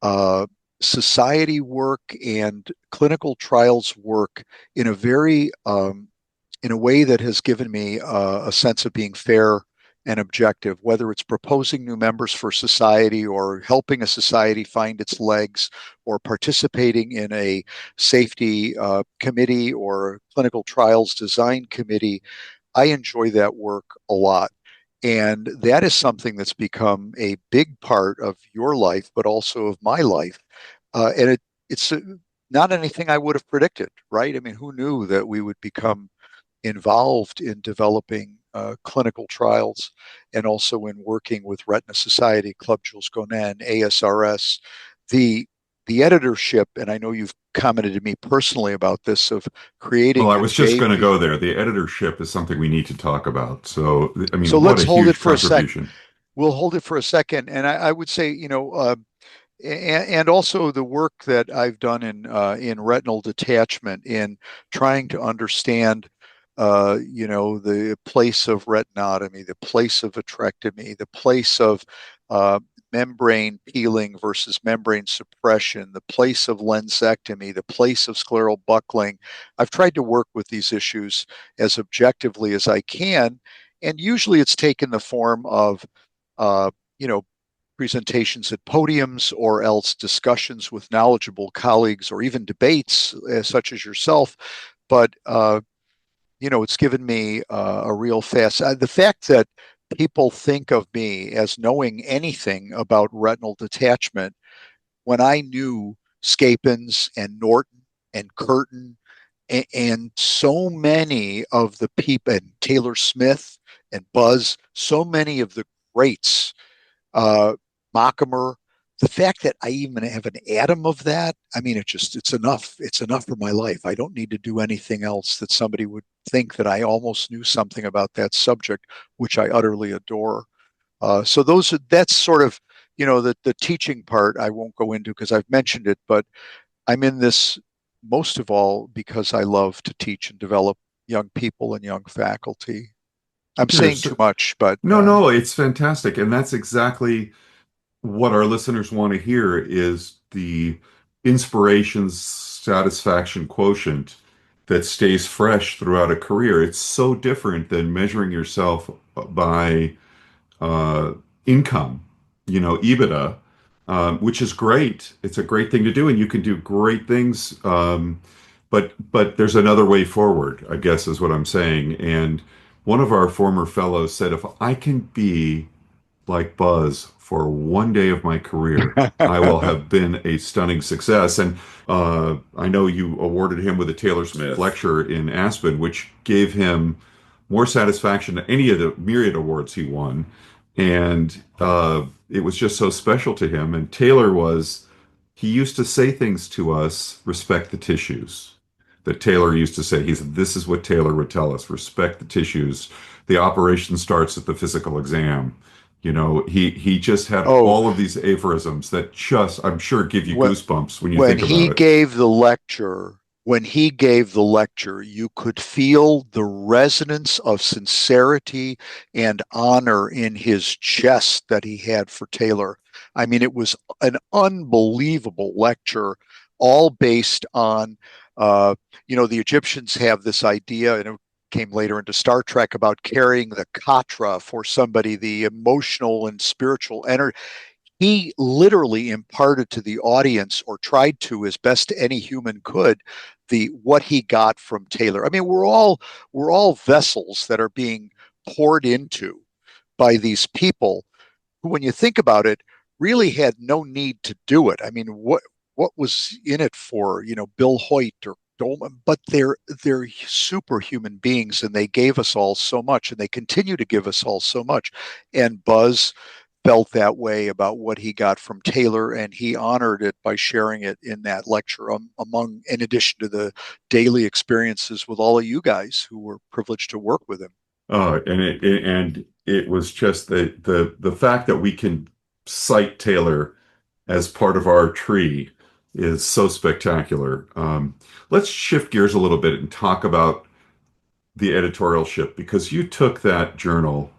uh, society work and clinical trials work in a very in a way that has given me a sense of being fair and objective, whether it's proposing new members for society or helping a society find its legs or participating in a safety committee or clinical trials design committee. I enjoy that work a lot. And that is something that's become a big part of your life, but also of my life. And it's not anything I would have predicted, right? I mean, who knew that we would become involved in developing clinical trials and also in working with Retina Society, Club Jules Gonin, ASRS, the the editorship, and I know you've commented to me personally about this, of Well, creating I the was just going to JV. go there. The editorship is something we need to talk about. So, I So mean, what let's a hold it huge for a sec. contribution. We'll hold it for a second, and I would say, and also the work that I've done in retinal detachment, in trying to understand, the place of retinotomy, the place of vitrectomy, the place of uh, membrane peeling versus membrane suppression, the place of lensectomy, the place of scleral buckling. I've tried to work with these issues as objectively as I can, and usually it's taken the form of, uh, you know, presentations at podiums, or else discussions with knowledgeable colleagues, or even debates such as yourself. But it's given me a real fast. The fact that people think of me as knowing anything about retinal detachment, when I knew Scapins and Norton and Curtin and so many of the people, and Taylor Smith and Buzz, so many of the greats, uh, Mockimer, the fact that I even have an atom of that, I mean, it's enough. It's enough for my life. I don't need to do anything else that somebody would think that I almost knew something about that subject, which I utterly adore. So that's sort of, the teaching part I won't go into because I've mentioned it, but I'm in this most of all because I love to teach and develop young people and young faculty. I'm Sure. saying too much, but No, no, it's fantastic. And that's exactly what our listeners want to hear is the inspiration satisfaction quotient that stays fresh throughout a career. It's so different than measuring yourself by uh, income, EBITDA, which is great. It's a great thing to do, and you can do great things. But there's another way forward, I guess, is what I'm saying. And one of our former fellows said, if I can be like Buzz for one day of my career, I will have been a stunning success. And I know you awarded him with a Taylor Smith lecture in Aspen, which gave him more satisfaction than any of the myriad awards he won. And it was just so special to him. And he used to say things to us, respect the tissues. That Taylor used to say, he said, this is what Taylor would tell us, respect the tissues. The operation starts at the physical exam. He just had oh, all of these aphorisms that just, I'm sure, give you when goosebumps when you when think he about it. gave the lecture, you could feel the resonance of sincerity and honor in his chest that he had for Taylor. I mean, it was an unbelievable lecture, all based on, uh, the Egyptians have this idea, and it came later into Star Trek about carrying the katra for somebody, the emotional and spiritual energy. He literally imparted to the audience, or tried to as best any human could, the what he got from Taylor. I mean, we're all vessels that are being poured into by these people who, when you think about it, really had no need to do it. I mean, what was in it for, Bill Hoyt or Dolman? But they're superhuman beings, and they gave us all so much, and they continue to give us all so much. And Buzz felt that way about what he got from Taylor, and he honored it by sharing it in that lecture, in addition to the daily experiences with all of you guys who were privileged to work with him. And it was just the fact that we can cite Taylor as part of our tree is so spectacular. Let's shift gears a little bit and talk about the editorialship because you took that journal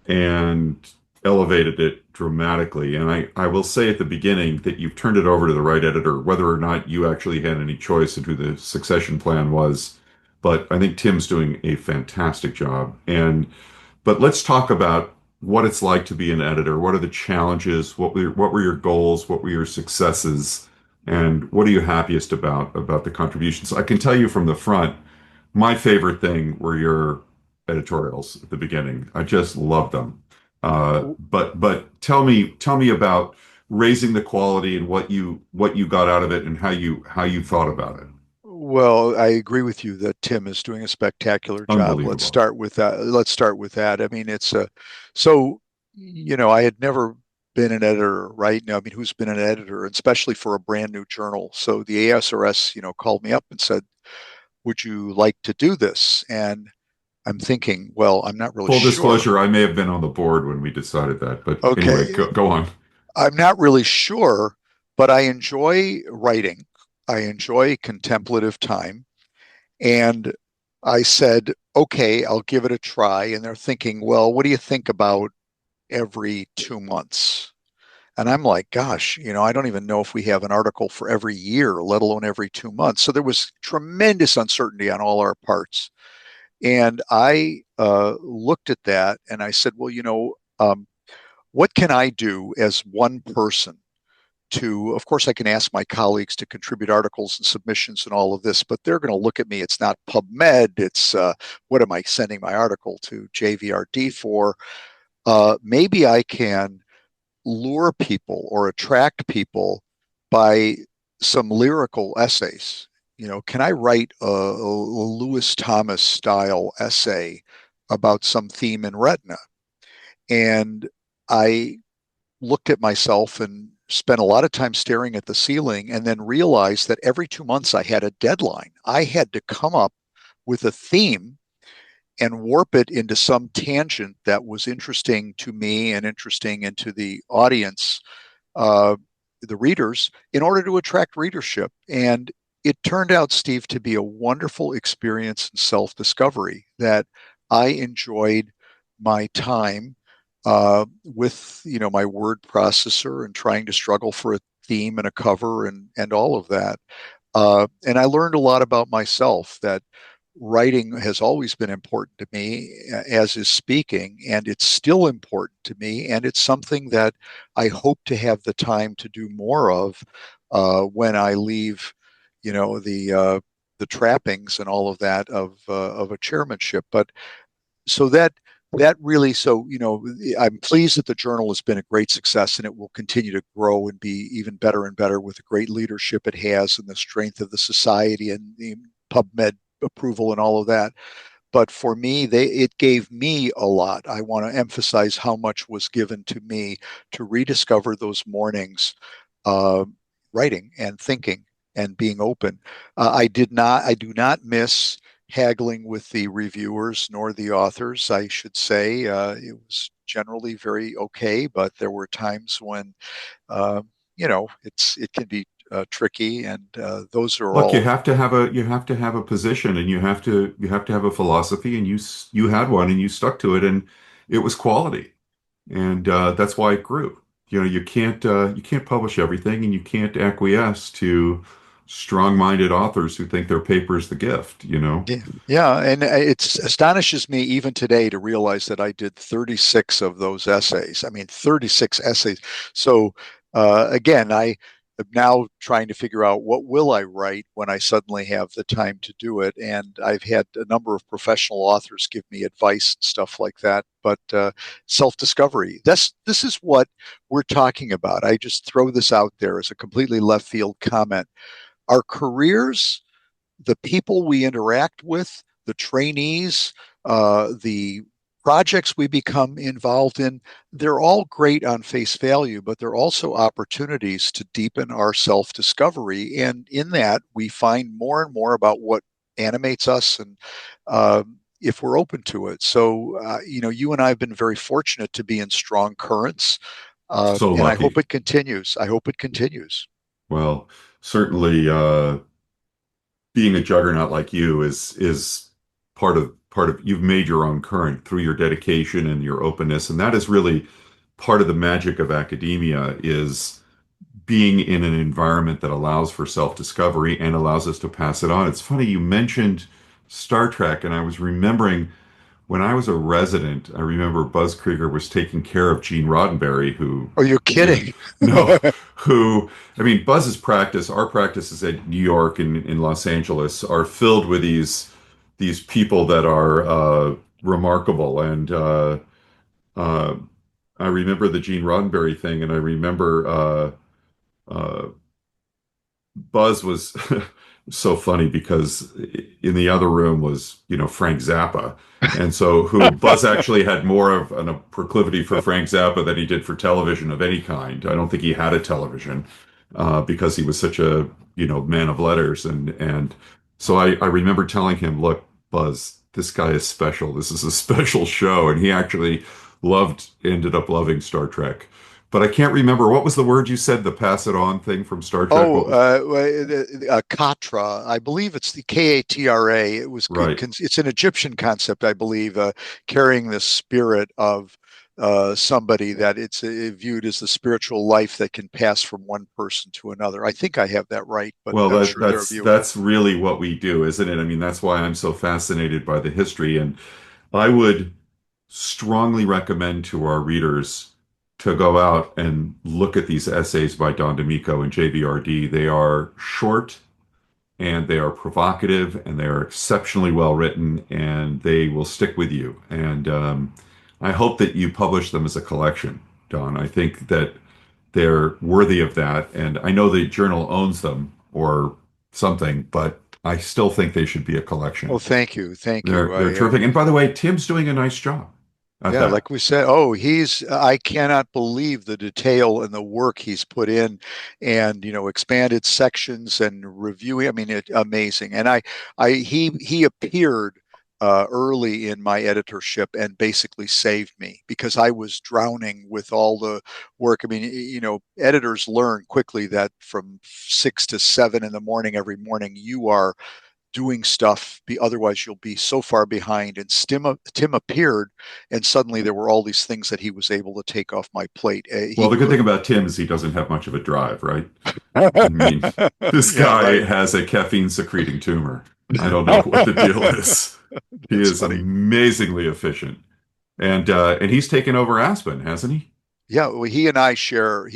and elevated it dramatically. And I will say at the beginning that you've turned it over to the right editor, whether or not you actually had any choice in who the succession plan was. But I think Tim's doing a fantastic job. But let's talk about what it's like to be an editor. What are the challenges? What were your goals? What were your successes? And what are you happiest about the contributions? I can tell you from the front, my favorite thing were your editorials at the beginning. I just loved them. But tell me about raising the quality and what you got out of it and how you thought about it. Well, I agree with you that Tim is doing a spectacular job. Let's Unbelievable. start with that. Let's start with that. I mean, so, I had never been an editor, right? Now, I mean, who's been an editor, and especially for a brand new journal? So the ASRS, called me up and said, "Would you like to do this?" And I'm thinking, well, I'm not really Full sure. disclosure, I may have been on the board when we decided that, but anyway, Okay, go on. I'm not really sure, but I enjoy writing. I enjoy contemplative time. And I said, okay, I'll give it a try. And they're thinking, well, what do you think about every 2 months? And I'm like, gosh, I don't even know if we have an article for every year, let alone every 2 months. So there was tremendous uncertainty on all our parts. And I looked at that and I said, well, what can I do as one person of course, I can ask my colleagues to contribute articles and submissions and all of this, but they're going to look at me. It's not PubMed. It's what am I sending my article to JVRD for? Maybe I can lure people or attract people by some lyrical essays. can I write a Lewis Thomas style essay about some theme in retina? And I looked at myself and spent a lot of time staring at the ceiling and then realized that every 2 months I had a deadline. I had to come up with a theme and warp it into some tangent that was interesting to me and interesting into the audience, uh, the readers, in order to attract readership. And it turned out, Steve, to be a wonderful experience in self discovery that I enjoyed my time with my word processor and trying to struggle for a theme and a cover and all of that. And I learned a lot about myself, that writing has always been important to me, as is speaking, and it's still important to me. And it's something that I hope to have the time to do more of when I leave, the trappings and all of that of a chairmanship. But so that really, I'm pleased that the journal has been a great success, and it will continue to grow and be even better and better with the great leadership it has and the strength of the society and the PubMed approval and all of that. But for me, it gave me a lot. I want to emphasize how much was given to me to rediscover those mornings, uh, writing and thinking and being open. I do not miss haggling with the reviewers nor the authors, I should say. It was generally very okay, but there were times when, uh, it can be tricky, and those are Look, you all. have to have a position, and you have to have a philosophy, and you had one, and you stuck to it, and it was quality, and that's why it grew. You can't publish everything, and you can't acquiesce to strong-minded authors who think their paper is the gift, you know. Yeah, yeah, and it astonishes me even today to realize that I did 36 of those essays. I mean, 36 essays. So again, I am now trying to figure out what will I write when I suddenly have the time to do it. And I've had a number of professional authors give me advice and stuff like that. But self-discovery, this is what we're talking about. I just throw this out there as a completely left field comment. Our careers, the people we interact with, the trainees, the projects we become involved in, they're all great on face value, but they're also opportunities to deepen our self discovery. And in that, we find more and more about what animates us, and if we're open to it. So, you and I have been very fortunate to be in strong currents, So and I hope lucky. it continues. I hope it continues. Well, certainly, being a juggernaut like you is part of you've made your own current through your dedication and your openness, and that is really part of the magic of academia is being in an environment that allows for self-discovery and allows us to pass it on. It's funny you mentioned Star Trek, and I was remembering when I was a resident, I remember Buzz Krieger was taking care of Gene Roddenberry, who, Are you you know, kidding? no, who, I mean, Buzz's practice, our practices at New York and in Los Angeles are filled with these people that are remarkable. And uh, I remember the Gene Roddenberry thing, and I remember uh, Buzz was so funny because in the other room was, Frank Zappa. And so who Buzz actually had more of a proclivity for Frank Zappa than he did for television of any kind. I don't think he had a television because he was such a, man of letters. And so I remember telling him, look, Buzz, this guy is special. This is a special show. And he actually ended up loving Star Trek. But I can't remember what was the word you said, the pass it on thing from Star Trek. Oh, What was Katra. I believe it's the Katra. It was good. right? It's an Egyptian concept, I believe, carrying the spirit of somebody, that it's viewed as the spiritual life that can pass from one person to another. I think I have that right, but Well, I'm that sure there are that's viewers. that's really what we do, isn't it? I mean, that's why I'm so fascinated by the history, and I would strongly recommend to our readers to go out and look at these essays by Don D'Amico and JVRD. They are short and they are provocative and they are exceptionally well written and they will stick with you. And I hope that you publish them as a collection, Don. I think that they're worthy of that. And I know the journal owns them or something, but I still think they should be a Oh, collection. thank you, thank you. They're terrific. And by the way, Tim's doing a nice job at Yeah, that. like we said, oh, I cannot believe the detail and the work he's put in and, expanded sections and reviewing. I mean, amazing. And he appeared early in my editorship and basically saved me because I was drowning with all the work. I mean, editors learn quickly that from 6 to 7 in the morning every morning, you are doing stuff otherwise you'll be so far behind. And Tim appeared and suddenly there were all these things that he was able to take off my plate. Well, He the good thing couldn't. about Tim is he doesn't have much of a drive, right? I mean, this Yeah, guy right. has a caffeine secreting tumor. I don't know what the deal is. He That's is funny. amazingly efficient. And he's taken over Aspen, hasn't he? Yeah, well, he and I share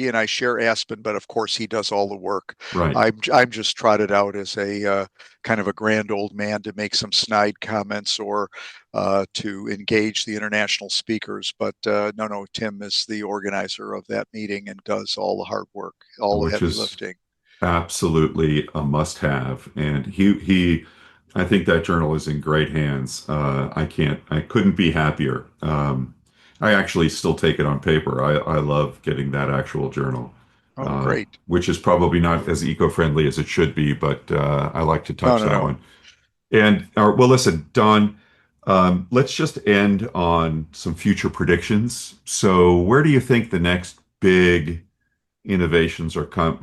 Aspen, but of course he does all the work. Right. I'm just trotted out as a kind of a grand old man to make some snide comments or to engage the international speakers. But no, Tim is the organizer of that meeting and does all the hard work, all the Which heavy is lifting. absolutely a must-have. And I think that journal is in great hands. I couldn't be happier. I actually still take it on paper. I love getting that actual journal, Oh, great. which is probably not as eco-friendly as it should be, but I like to No, touch no, that no. one. And well, listen, Don, let's just end on some future predictions. So, where do you think the next big innovations are coming?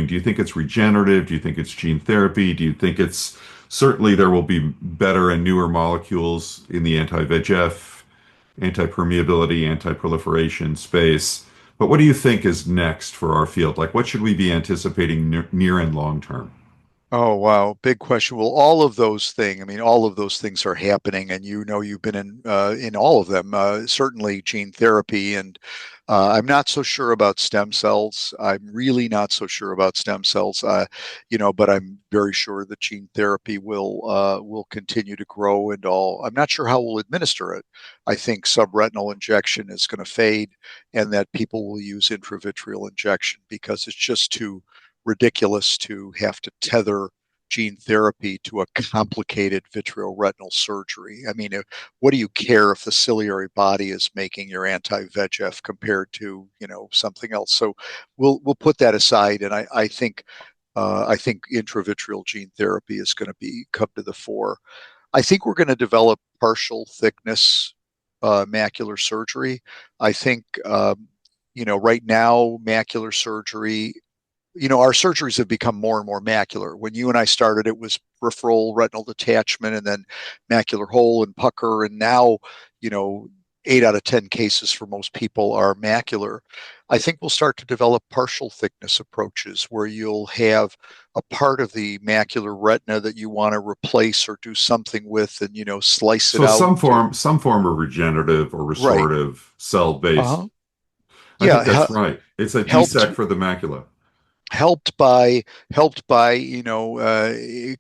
Do you think it's regenerative? Do you think it's gene therapy? Do you think it's certainly there will be better and newer molecules in the anti-VEGF, anti-permeability, anti-proliferation space? But what do you think is next for our field? Like, what should we be anticipating near and long term? Oh, wow. Big question. Well, all of those things, I mean, all of those things are happening, and you've been in all of them. Certainly gene therapy, and I'm not so sure about stem cells. I'm really not so sure about stem cells. But I'm very sure that gene therapy will continue to grow and all. I'm not sure how we'll administer it. I think subretinal injection is going to fade, and that people will use intravitreal injection because it's just too ridiculous to have to tether gene therapy to a complicated vitreoretinal surgery. I mean, what do you care if the ciliary body is making your anti-VEGF compared to, something else? So we'll put that aside, and I think intravitreal gene therapy is going to be come to the fore. I think we're going to develop partial thickness macular surgery. I think right now macular surgery, our surgeries have become more and more macular. When you and I started, it was peripheral retinal detachment and then macular hole and pucker. And now, you know, 8 out of 10 cases for most people are macular. I think we'll start to develop partial thickness approaches where you'll have a part of the macular retina that you want to replace or do something with and, slice it So out. some form of regenerative or Right. restorative cell-based. Uh-huh. I think Yeah. that's right. It's a Helped DSEC for the macula. helped by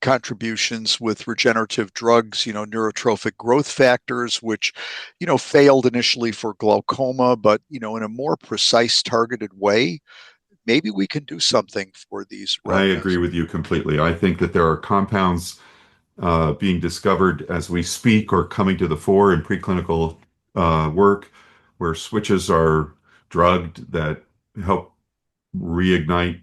contributions with regenerative drugs, neurotrophic growth factors, which failed initially for glaucoma, but in a more precise targeted way, maybe we can do something for these I agree retinas. with you completely. I think that there are compounds being discovered as we speak or coming to the fore in preclinical work where switches are drugged that help reignite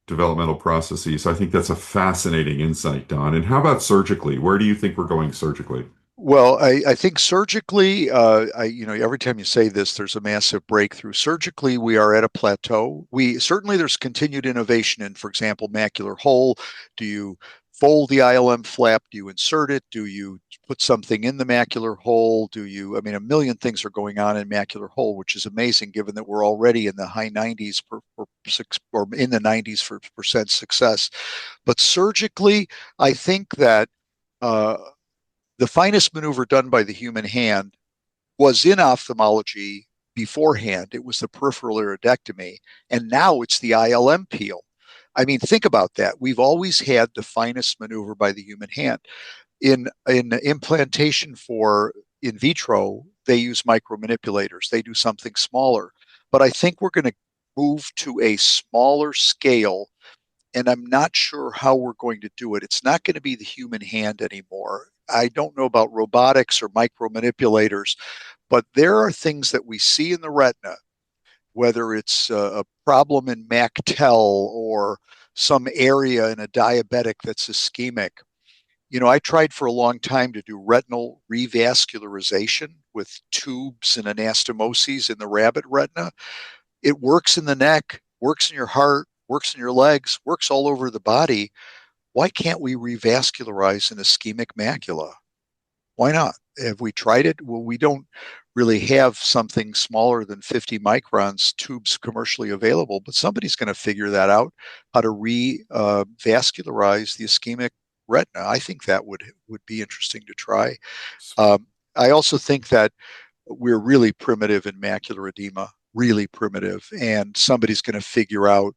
developmental processes. I think that's a fascinating insight, Don. And how about surgically? Where do you think we're going surgically? Well, I think surgically, every time you say this, there's a massive breakthrough. Surgically, we are at a plateau. We certainly there's continued innovation in, for example, macular hole. Do you fold the ILM flap? Do you insert it? Do you put something in the macular hole? I mean, a million things are going on in macular hole, which is amazing given that we're already in the high 90s or in the 90s for percent success. But surgically, I think that uh, the finest maneuver done by the human hand was in ophthalmology beforehand. It was the peripheral iridectomy, and now it's the ILM peel. I mean, think about that. We've always had the finest maneuver by the human hand. In implantation for in vitro, they use micromanipulators. They do something smaller. But I think we're going to move to a smaller scale and I'm not sure how we're going to do it. It's not going to be the human hand anymore. I don't know about robotics or micro manipulators, but there are things that we see in the retina, whether it's a problem in MacTel or some area in a diabetic that's ischemic. I tried for a long time to do retinal revascularization with tubes and anastomoses in the rabbit retina. It works in the neck, works in your heart, works in your legs, works all over the body. Why can't we revascularize an ischemic macula? Why not? Have we tried it? Well, we don't really have something smaller than 50 microns tubes commercially available, but somebody's going to figure that out, how to revascularize the ischemic retina. I think that would be interesting to try. I also think that we're really primitive in macular edema, really primitive, and somebody's going to figure out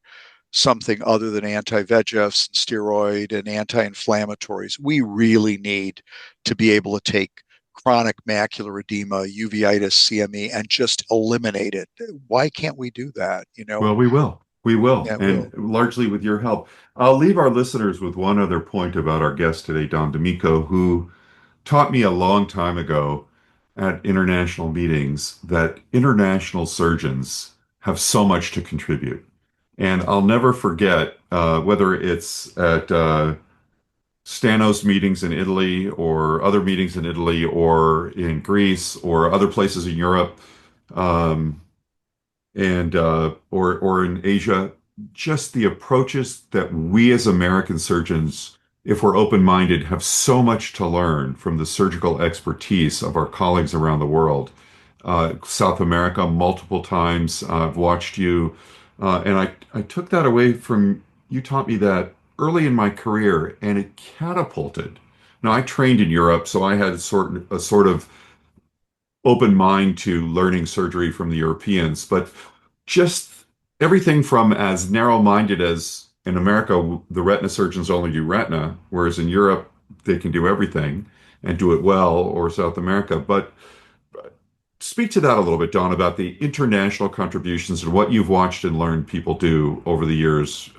something other than anti-VEGFs and steroid and anti-inflammatories. We really need to be able to take chronic macular edema, uveitis, CME, and just eliminate it. Why can't we do that? Well, we will. We will, Yeah, and will. largely with your help. I'll leave our listeners with one other point about our guest today, Don D'Amico, who taught me a long time ago at international meetings that international surgeons have so much to contribute. And I'll never forget, whether it's at Stanos meetings in Italy or other meetings in Italy or in Greece or other places in Europe, um, and or in Asia, just the approaches that we as American surgeons, if we're open-minded, have so much to learn from the surgical expertise of our colleagues around the world. South America, multiple times, I've watched you, and I took that away from you. Taught me that early in my career, and it catapulted. Now, I trained in Europe, so I had a sort of open mind to learning surgery from the Europeans, but just everything from as narrow-minded as in America, the retina surgeons only do retina, whereas in Europe, they can do everything and do it well, or South America. But speak to that a little bit, Don, about the international contributions and what you've watched and learned people do over the years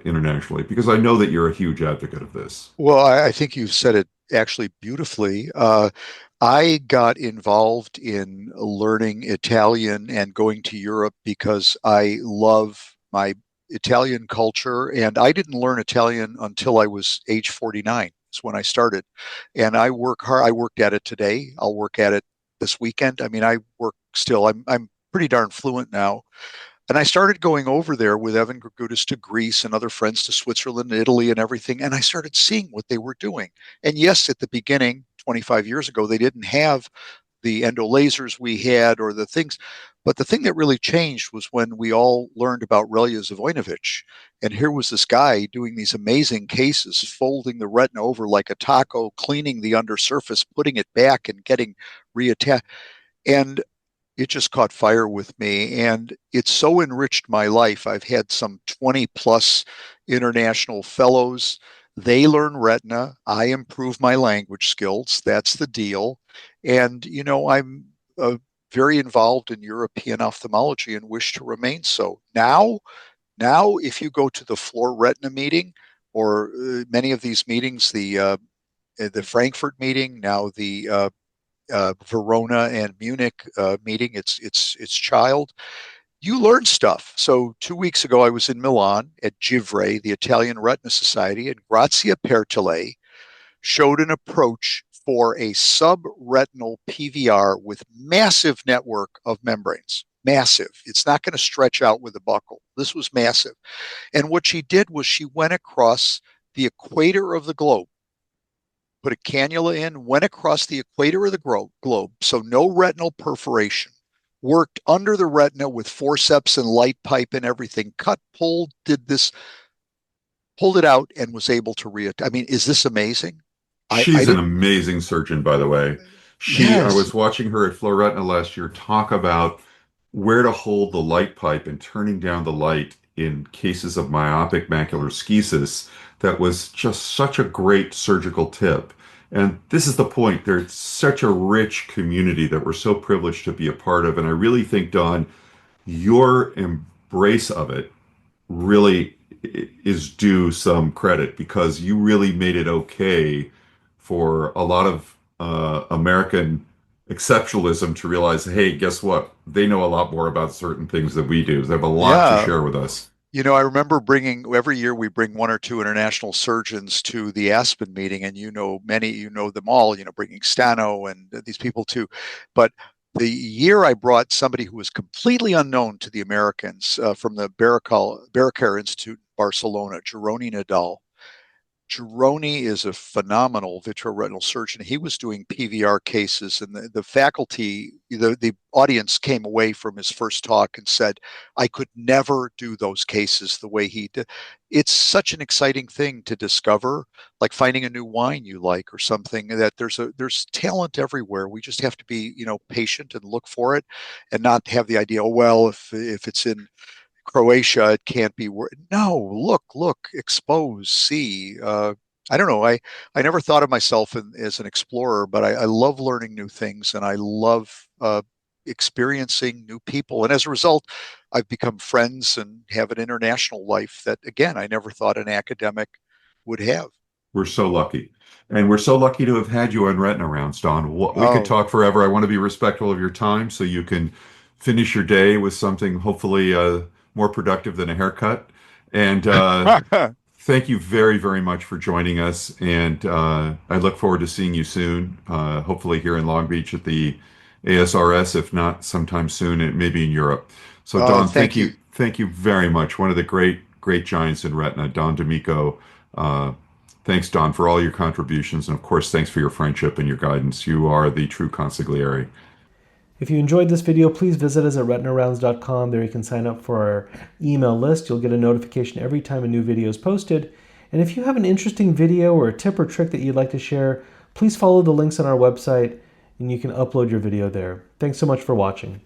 internationally, because I know that you're a huge advocate of this. Well, I think you've said it actually beautifully. I got involved in learning Italian and going to Europe because I love my Italian culture. And I didn't learn Italian until I was age 49. Is when I started. And I work hard. I worked at it today. I'll work at it this weekend. I mean, I work still. I'm pretty darn fluent now. And I started going over there with Evan Gregutis to Greece and other friends to Switzerland, Italy, and everything. And I started seeing what they were doing. And yes, at the beginning, 25 years ago, they didn't have the endo lasers we had or the things. But the thing that really changed was when we all learned about Relya Zvoinovich. And here was this guy doing these amazing cases, folding the retina over like a taco, cleaning the undersurface, putting it back, and getting reattached. And it just caught fire with me, and it's so enriched my life. I've had some 20 plus international fellows. They learn retina. I improve my language skills. That's the deal. And, I'm very involved in European ophthalmology and wish to remain so. Now, if you go to the floor retina meeting or many of these meetings, the Frankfurt meeting, now the Verona and Munich meeting, its child. You learn stuff. So 2 weeks ago, I was in Milan at Givre, the Italian Retina Society, and Grazia Pertile showed an approach for a subretinal PVR with massive network of membranes. Massive. It's not going to stretch out with a buckle. This was massive. And what she did was she went across the equator of the globe, put a cannula in, went across the equator of the globe, so no retinal perforation, worked under the retina with forceps and light pipe and everything, cut, pulled, did this, pulled it out, and was able to I mean, is this amazing? I She's an didn't, amazing surgeon, by the way. I yes, was watching her at Floretta last year talk about where to hold the light pipe and turning down the light in cases of myopic macular schisis. That was just such a great surgical tip. And this is the point. There's such a rich community that we're so privileged to be a part of. And I really think, Don, your embrace of it really is due some credit because you really made it okay for a lot of American exceptionalism to realize, hey, guess what? They know a lot more about certain things than we do. They have a lot to Yeah. share with us. I remember bringing every year we bring one or two international surgeons to the Aspen meeting, and you know them all. Bringing Stano and these people too. But the year I brought somebody who was completely unknown to the Americans from the Barracare Institute in Barcelona, Jeroni Nadal. Gironi is a phenomenal vitreoretinal surgeon. He was doing PVR cases, and the faculty, the audience came away from his first talk and said, I could never do those cases the way he did. It's such an exciting thing to discover, like finding a new wine you like or something, that there's talent everywhere. We just have to be, patient and look for it and not have the idea, oh, well, if it's in Croatia, it can't be. No, look, expose, see. I don't know. I never thought of myself as an explorer, but I love learning new things and I love experiencing new people. And as a result, I've become friends and have an international life that, again, I never thought an academic would have. We're so lucky. And we're so lucky to have had you on Retina Rounds, Don. We could Oh, talk forever. I want to be respectful of your time so you can finish your day with something hopefully more productive than a haircut. And thank you very, very much for joining us. And I look forward to seeing you soon, hopefully here in Long Beach at the ASRS, if not sometime soon, and maybe in Europe. So, oh, Don, thank thank you. you. Thank you very much. One of the great giants in retina, Don D'Amico. Uh, Thanks, Don, for all your contributions. And of course, thanks for your friendship and your guidance. You are the true consigliere. If you enjoyed this video, please visit us at RetinaRounds.com. There you can sign up for our email list. You'll get a notification every time a new video is posted. And if you have an interesting video or a tip or trick that you'd like to share, please follow the links on our website and you can upload your video there. Thanks so much for watching.